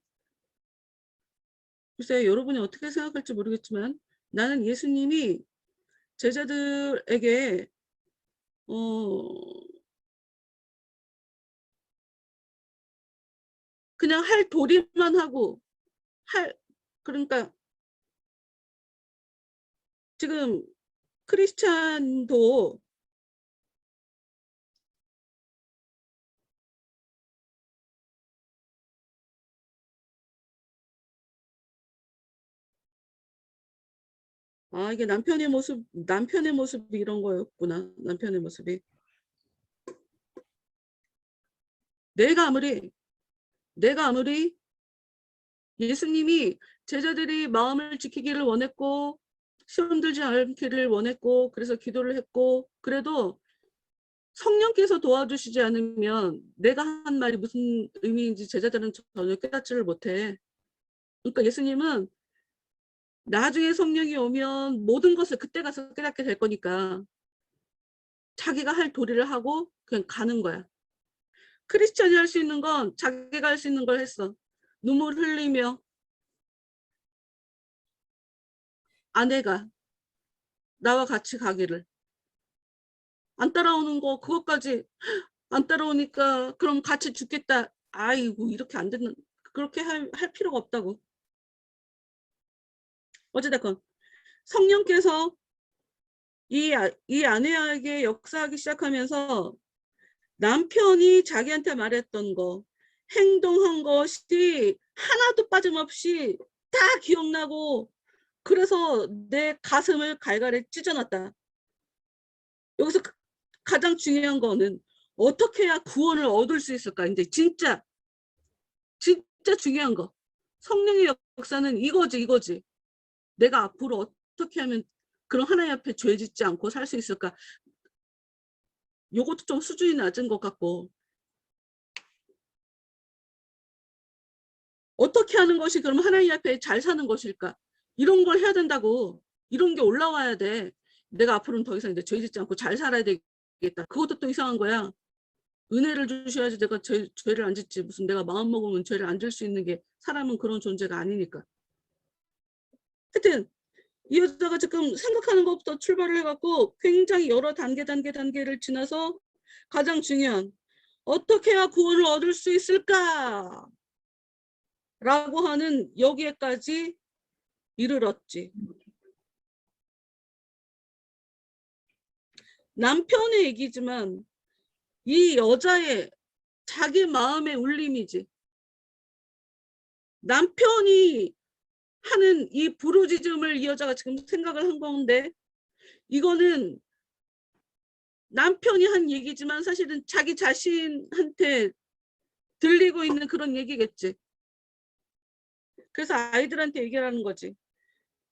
글쎄 여러분이 어떻게 생각할지 모르겠지만 나는 예수님이 제자들에게 그냥 할 도리만 하고 그러니까 지금 크리스찬도 이게 남편의 모습이 이런 거였구나. 남편의 모습이. 내가 아무리 예수님이 제자들이 마음을 지키기를 원했고 시험 들지 않기를 원했고 그래서 기도를 했고 그래도 성령께서 도와주시지 않으면 내가 한 말이 무슨 의미인지 제자들은 전혀 깨닫지를 못해. 그러니까 예수님은 나중에 성령이 오면 모든 것을 그때 가서 깨닫게 될 거니까 자기가 할 도리를 하고 그냥 가는 거야. 크리스찬이 할 수 있는 건 자기가 할 수 있는 걸 했어. 눈물 흘리며 아내가 나와 같이 가기를. 안 따라오는 거 그것까지 안 따라오니까 그럼 같이 죽겠다. 아이고 이렇게 안 되는 그렇게 할 필요가 없다고. 어찌됐건 성령께서 이 아내에게 역사하기 시작하면서 남편이 자기한테 말했던 거 행동한 것이 하나도 빠짐없이 다 기억나고 그래서 내 가슴을 갈갈이 찢어놨다. 여기서 가장 중요한 거는 어떻게 해야 구원을 얻을 수 있을까? 이제 진짜 중요한 거. 성령의 역사는 이거지. 내가 앞으로 어떻게 하면 그런 하나님 앞에 죄 짓지 않고 살 수 있을까? 요것도 좀 수준이 낮은 것 같고 어떻게 하는 것이 그럼 하나님 앞에 잘 사는 것일까? 이런 걸 해야 된다고. 이런 게 올라와야 돼. 내가 앞으로는 더 이상 이제 죄 짓지 않고 잘 살아야 되겠다. 그것도 또 이상한 거야. 은혜를 주셔야지 내가 죄를 안 짓지. 무슨 내가 마음 먹으면 죄를 안 질 수 있는 게 사람은 그런 존재가 아니니까. 하여튼 이 여자가 지금 생각하는 것부터 출발을 해갖고 굉장히 여러 단계를 지나서 가장 중요한 어떻게 해야 구원을 얻을 수 있을까? 라고 하는 여기에까지 이르렀지. 남편의 얘기지만 이 여자의 자기 마음의 울림이지. 남편이 하는 이 부르짖음을 이 여자가 지금 생각을 한 건데 이거는 남편이 한 얘기지만 사실은 자기 자신한테 들리고 있는 그런 얘기겠지. 그래서 아이들한테 얘기를 하는 거지.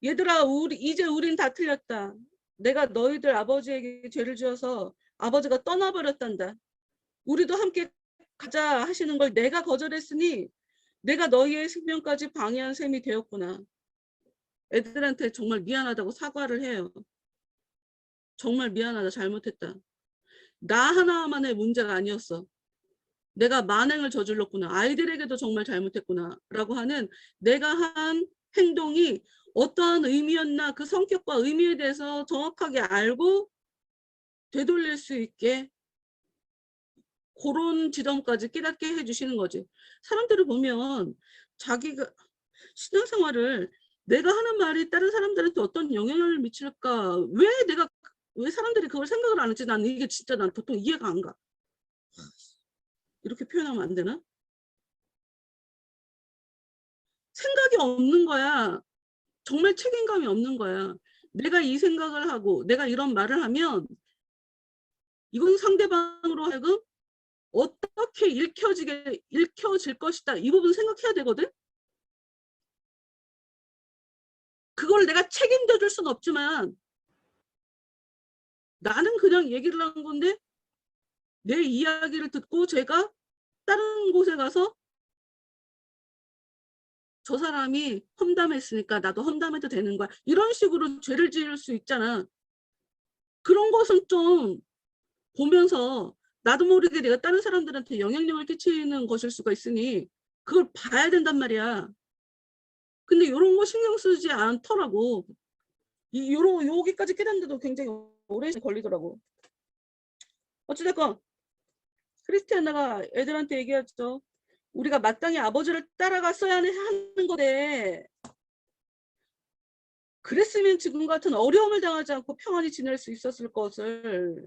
얘들아, 이제 우린 다 틀렸다. 내가 너희들 아버지에게 죄를 지어서 아버지가 떠나버렸단다. 우리도 함께 가자 하시는 걸 내가 거절했으니 내가 너희의 생명까지 방해한 셈이 되었구나. 애들한테 정말 미안하다고 사과를 해요. 정말 미안하다. 잘못했다. 나 하나만의 문제가 아니었어. 내가 만행을 저질렀구나. 아이들에게도 정말 잘못했구나. 라고 하는 내가 한 행동이 어떠한 의미였나 그 성격과 의미에 대해서 정확하게 알고 되돌릴 수 있게 그런 지점까지 깨닫게 해주시는 거지. 사람들을 보면 자기가 신앙생활을 내가 하는 말이 다른 사람들한테 어떤 영향을 미칠까? 왜 사람들이 그걸 생각을 안 했지? 난 이게 진짜 난 보통 이해가 안 가. 이렇게 표현하면 안 되나? 생각이 없는 거야. 정말 책임감이 없는 거야. 내가 이 생각을 하고 내가 이런 말을 하면 이건 상대방으로 하여금 어떻게 읽혀질 것이다. 이 부분 생각해야 되거든. 그걸 내가 책임져 줄 수는 없지만 나는 그냥 얘기를 한 건데 내 이야기를 듣고 제가 다른 곳에 가서 저 사람이 험담했으니까 나도 험담해도 되는 거야. 이런 식으로 죄를 지을 수 있잖아. 그런 것은 좀 보면서 나도 모르게 내가 다른 사람들한테 영향력을 끼치는 것일 수가 있으니 그걸 봐야 된단 말이야. 근데 이런 거 신경 쓰지 않더라고. 여기까지 깨닫는데도 굉장히 오래 걸리더라고. 어찌됐건 크리스티아나가 애들한테 얘기하죠. 우리가 마땅히 아버지를 따라갔어야 하는 거래. 그랬으면 지금 같은 어려움을 당하지 않고 평안히 지낼 수 있었을 것을.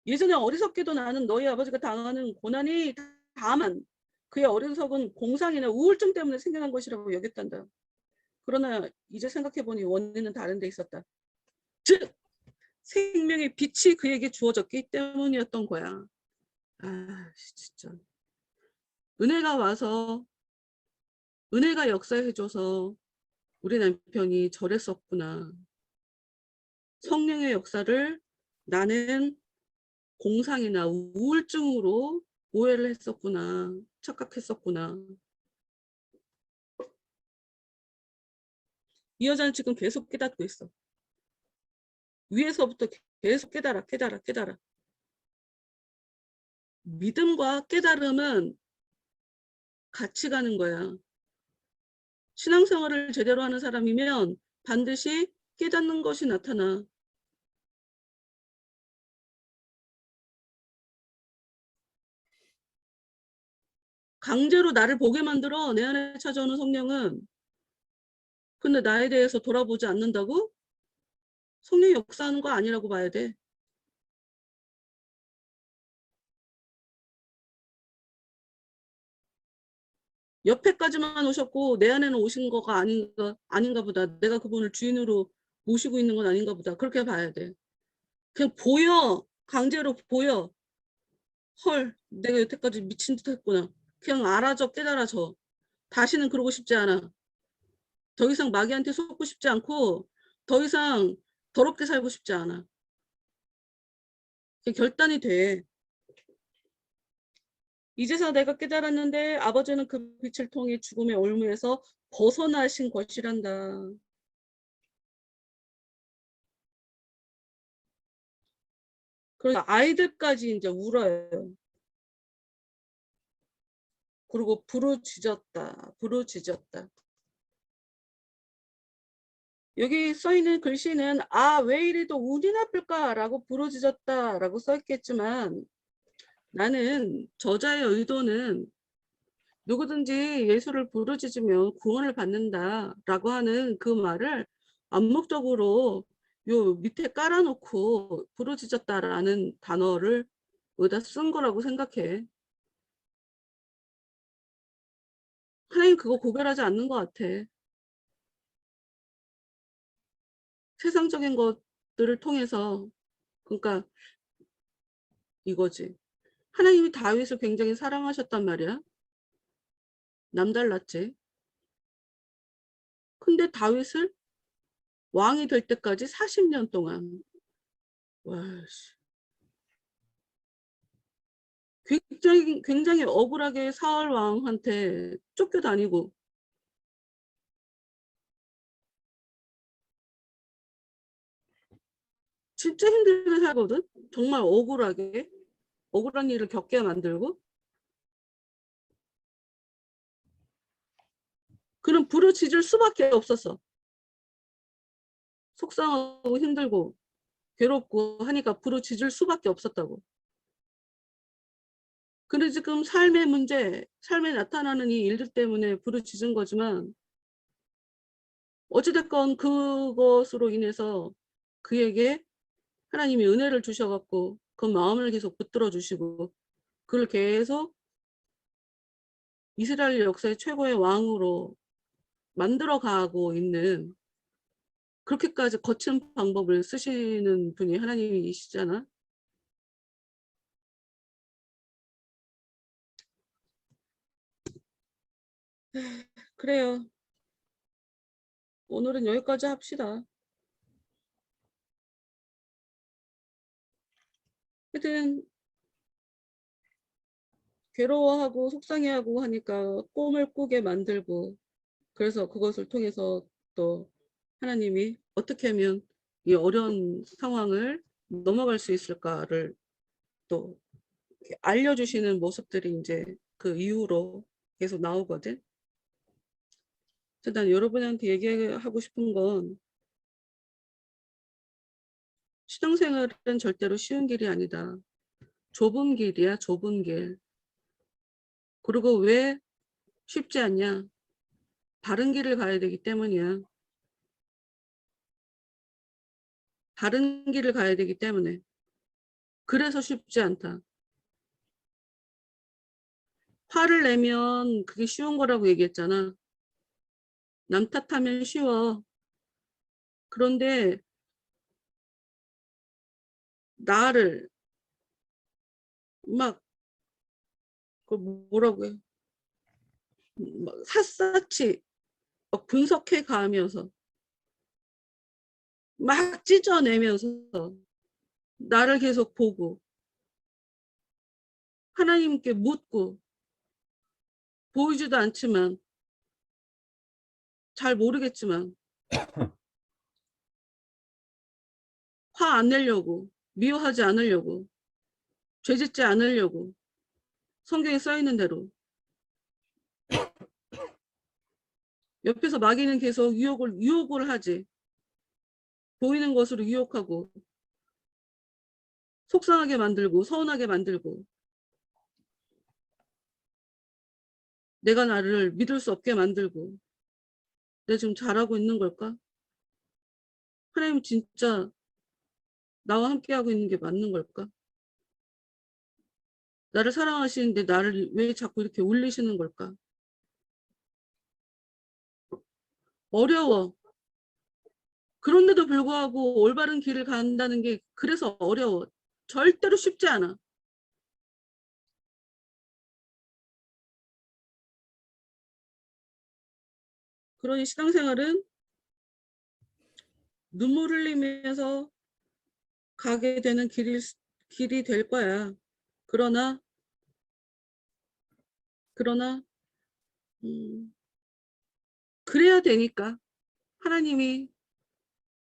예전에 어리석게도 나는 너희 아버지가 당하는 고난이 다만 그의 어리석은 공상이나 우울증 때문에 생겨난 것이라고 여겼단다. 그러나 이제 생각해보니 원인은 다른 데 있었다. 즉 생명의 빛이 그에게 주어졌기 때문이었던 거야. 아 진짜 은혜가 와서 은혜가 역사해줘서 우리 남편이 저랬었구나. 성령의 역사를 나는 공상이나 우울증으로 오해를 했었구나. 착각했었구나. 이 여자는 지금 계속 깨닫고 있어. 위에서부터 계속 깨달아. 믿음과 깨달음은 같이 가는 거야. 신앙생활을 제대로 하는 사람이면 반드시 깨닫는 것이 나타나. 강제로 나를 보게 만들어 내 안에 찾아오는 성령은. 근데 나에 대해서 돌아보지 않는다고? 성령이 역사하는 거 아니라고 봐야 돼. 옆에까지만 오셨고 내 안에는 오신 거가 아닌가 보다. 내가 그분을 주인으로 모시고 있는 건 아닌가 보다. 그렇게 봐야 돼. 그냥 보여. 강제로 보여. 헐, 내가 여태까지 미친 듯 했구나. 그냥 알아줘, 깨달아줘. 다시는 그러고 싶지 않아. 더 이상 마귀한테 속고 싶지 않고 더 이상 더럽게 살고 싶지 않아. 결단이 돼. 이제서 내가 깨달았는데 아버지는 그 빛을 통해 죽음의 올무에서 벗어나신 것이란다. 그래서 아이들까지 이제 울어요. 그리고 부르짖었다. 여기 써있는 글씨는 왜 이리도 운이 나쁠까라고 부르짖었다라고 써있겠지만 나는 저자의 의도는 누구든지 예수를 부르짖으면 구원을 받는다라고 하는 그 말을 암묵적으로 요 밑에 깔아놓고 부르짖었다라는 단어를 여기다 쓴 거라고 생각해. 하나님 그거 고별하지 않는 것 같아. 세상적인 것들을 통해서. 그러니까 이거지. 하나님이 다윗을 굉장히 사랑하셨단 말이야. 남달랐지. 근데 다윗을 왕이 될 때까지 40년 동안. 와, 씨. 굉장히 억울하게 사울 왕한테 쫓겨다니고 진짜 힘들게 살거든. 정말 억울하게 억울한 일을 겪게 만들고 그는 부르짖을 수밖에 없었어. 속상하고 힘들고 괴롭고 하니까 부르짖을 수밖에 없었다고. 근데 지금 삶의 문제, 삶에 나타나는 이 일들 때문에 부르짖은 거지만 어찌됐건 그것으로 인해서 그에게 하나님이 은혜를 주셔갖고 그 마음을 계속 붙들어 주시고 그를 계속 이스라엘 역사의 최고의 왕으로 만들어 가고 있는 그렇게까지 거친 방법을 쓰시는 분이 하나님이시잖아. 그래요. 오늘은 여기까지 합시다. 하여튼 괴로워하고 속상해하고 하니까 꿈을 꾸게 만들고 그래서 그것을 통해서 또 하나님이 어떻게 하면 이 어려운 상황을 넘어갈 수 있을까를 또 알려주시는 모습들이 이제 그 이후로 계속 나오거든. 난 여러분한테 얘기하고 싶은 건 신앙생활은 절대로 쉬운 길이 아니다. 좁은 길이야, 좁은 길. 그리고 왜 쉽지 않냐? 바른 길을 가야 되기 때문이야. 바른 길을 가야 되기 때문에. 그래서 쉽지 않다. 화를 내면 그게 쉬운 거라고 얘기했잖아. 남 탓하면 쉬워. 그런데 나를 막 그 뭐라고 해? 막 샅샅이 막 분석해 가면서 막 찢어내면서 나를 계속 보고 하나님께 묻고 보이지도 않지만 잘 모르겠지만 화 안 내려고 미워하지 않으려고 죄짓지 않으려고 성경에 써 있는 대로 옆에서 마귀는 계속 유혹을 하지. 보이는 것으로 유혹하고 속상하게 만들고 서운하게 만들고 내가 나를 믿을 수 없게 만들고 내가 지금 잘하고 있는 걸까? 하나님 진짜 나와 함께하고 있는 게 맞는 걸까? 나를 사랑하시는데 나를 왜 자꾸 이렇게 울리시는 걸까? 어려워. 그런데도 불구하고 올바른 길을 간다는 게 그래서 어려워. 절대로 쉽지 않아. 그러니 신앙생활은 눈물 흘리면서 가게 되는 길이 될 거야. 그러나 그래야 되니까 하나님이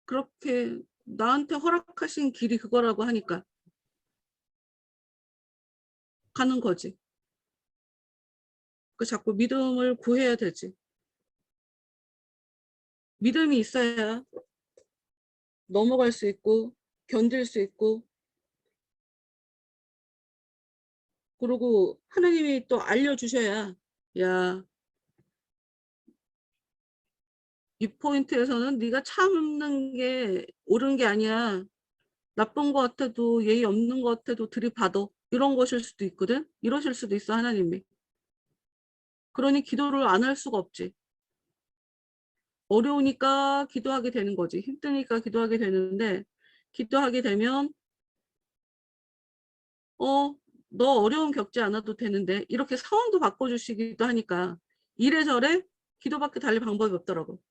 그렇게 나한테 허락하신 길이 그거라고 하니까 가는 거지. 그 자꾸 믿음을 구해야 되지. 믿음이 있어야 넘어갈 수 있고 견딜 수 있고 그리고 하나님이 또 알려주셔야 야, 이 포인트에서는 네가 참는 게 옳은 게 아니야. 나쁜 것 같아도 예의 없는 것 같아도 들이받아. 이런 것일 수도 있거든. 이러실 수도 있어 하나님이. 그러니 기도를 안 할 수가 없지. 어려우니까 기도하게 되는 거지. 힘드니까 기도하게 되는데 기도하게 되면 너 어려움 겪지 않아도 되는데 이렇게 상황도 바꿔주시기도 하니까 이래저래 기도밖에 달리 방법이 없더라고.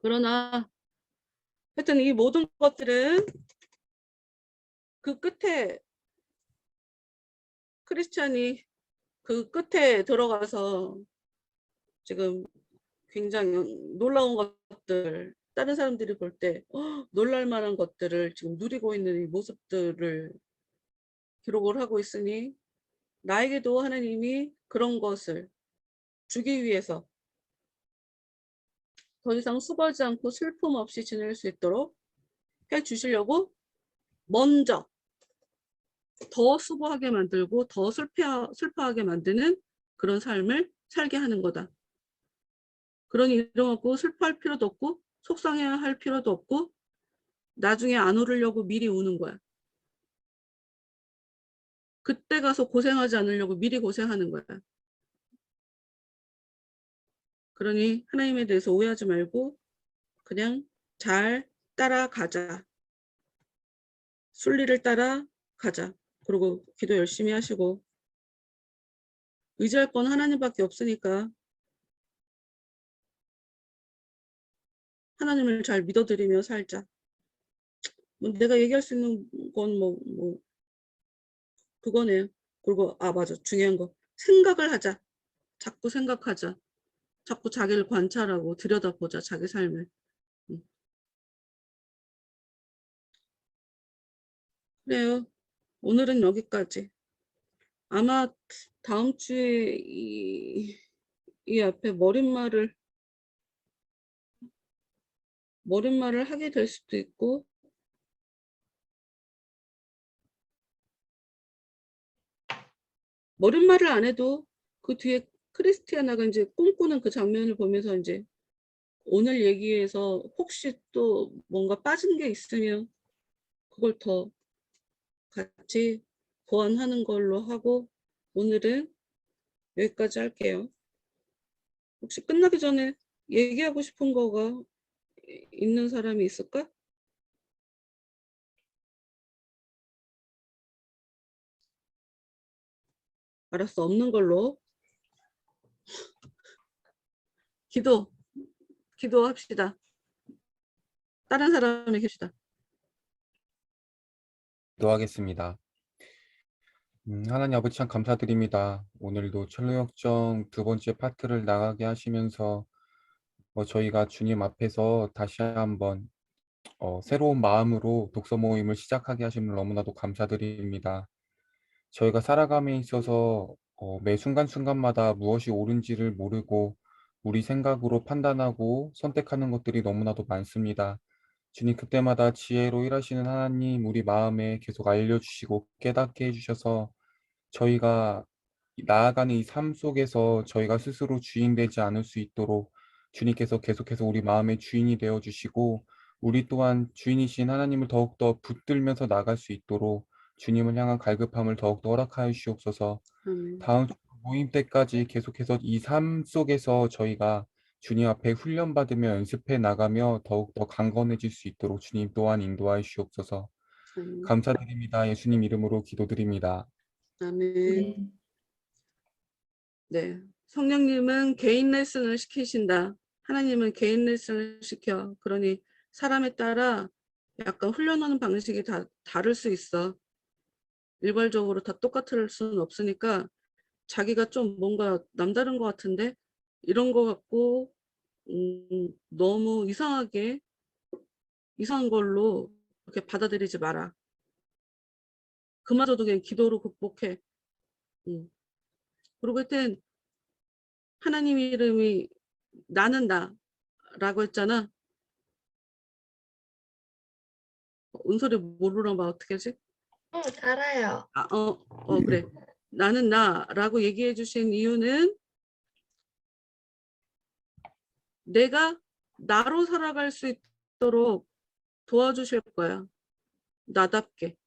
그러나 하여튼 이 모든 것들은 그 끝에 크리스찬이 그 끝에 들어가서 지금 굉장히 놀라운 것들, 다른 사람들이 볼 때 놀랄 만한 것들을 지금 누리고 있는 이 모습들을 기록을 하고 있으니 나에게도 하나님이 그런 것을 주기 위해서 더 이상 수고하지 않고 슬픔 없이 지낼 수 있도록 해 주시려고 먼저 더 수고하게 만들고 더 슬퍼하게 만드는 그런 삶을 살게 하는 거다. 그러니 이러고 슬퍼할 필요도 없고 속상해야 할 필요도 없고 나중에 안 울으려고 미리 우는 거야. 그때 가서 고생하지 않으려고 미리 고생하는 거야. 그러니 하나님에 대해서 오해하지 말고 그냥 잘 따라가자. 순리를 따라가자. 그리고 기도 열심히 하시고 의지할 건 하나님밖에 없으니까 하나님을 잘 믿어드리며 살자. 뭐 내가 얘기할 수 있는 건 그거네요. 그리고 맞아, 중요한 거 생각을 하자. 자꾸 생각하자. 자꾸 자기를 관찰하고 들여다보자. 자기 삶을. 그래요. 오늘은 여기까지. 아마 다음 주에 이 앞에 머릿말을 하게 될 수도 있고 머릿말을 안 해도 그 뒤에 크리스티아나가 이제 꿈꾸는 그 장면을 보면서 이제 오늘 얘기에서 혹시 또 뭔가 빠진 게 있으면 그걸 더 같이 보완하는 걸로 하고 오늘은 여기까지 할게요. 혹시 끝나기 전에 얘기하고 싶은 거가 있는 사람이 있을까? 알았어, 없는 걸로. 기도합시다. 다른 사람이 계시다. 기도하겠습니다. 하나님 아버지 참 감사드립니다. 오늘도 철로역정 두 번째 파트를 나가게 하시면서 저희가 주님 앞에서 다시 한번 새로운 마음으로 독서 모임을 시작하게 하심을 너무나도 감사드립니다. 저희가 살아감에 있어서 매 순간순간마다 무엇이 옳은지를 모르고 우리 생각으로 판단하고 선택하는 것들이 너무나도 많습니다. 주님, 그때마다 지혜로 일하시는 하나님, 우리 마음에 계속 알려주시고 깨닫게 해주셔서 저희가 나아가는 이 삶 속에서 저희가 스스로 주인 되지 않을 수 있도록 주님께서 계속해서 우리 마음의 주인이 되어 주시고 우리 또한 주인이신 하나님을 더욱더 붙들면서 나갈 수 있도록 주님을 향한 갈급함을 더욱더 허락하여 주시옵소서. 다음 주 모임 때까지 계속해서 이 삶 속에서 저희가 주님 앞에 훈련받으며 연습해 나가며 더욱더 강건해질 수 있도록 주님 또한 인도하여 주시옵소서. 감사드립니다. 예수님 이름으로 기도드립니다. 아멘. 네. 네. 성령님은 개인 레슨을 시키신다. 하나님은 개인 레슨을 시켜. 그러니 사람에 따라 약간 훈련하는 방식이 다 다를 수 있어. 일괄적으로 다 똑같을 수는 없으니까 자기가 좀 뭔가 남다른 것 같은데 이런 거 갖고 너무 이상한 걸로 이렇게 받아들이지 마라. 그마저도 그냥 기도로 극복해. 그리고 하여튼 하나님 이름이 나는 나라고 했잖아. 은솔이 모르나 봐. 어떻게 하지? 응, 알아요. 그래. 나는 나라고 얘기해 주신 이유는 내가 나로 살아갈 수 있도록 도와주실 거야. 나답게.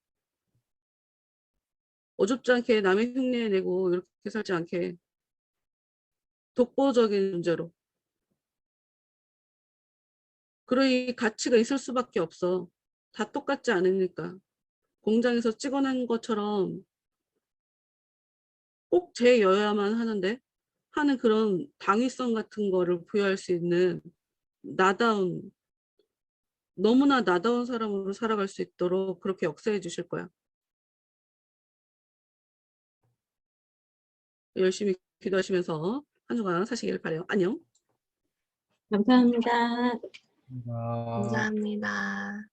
어줍지 않게 남의 흉내 내고 이렇게 살지 않게. 독보적인 문제로. 그러니 가치가 있을 수밖에 없어. 다 똑같지 않으니까. 공장에서 찍어낸 것처럼 꼭 제여야만 하는 그런 당위성 같은 거를 부여할 수 있는 너무나 나다운 사람으로 살아갈 수 있도록 그렇게 역사해 주실 거야. 열심히 기도하시면서 한 주간 사시길 바래요. 안녕. 감사합니다. 아. 감사합니다.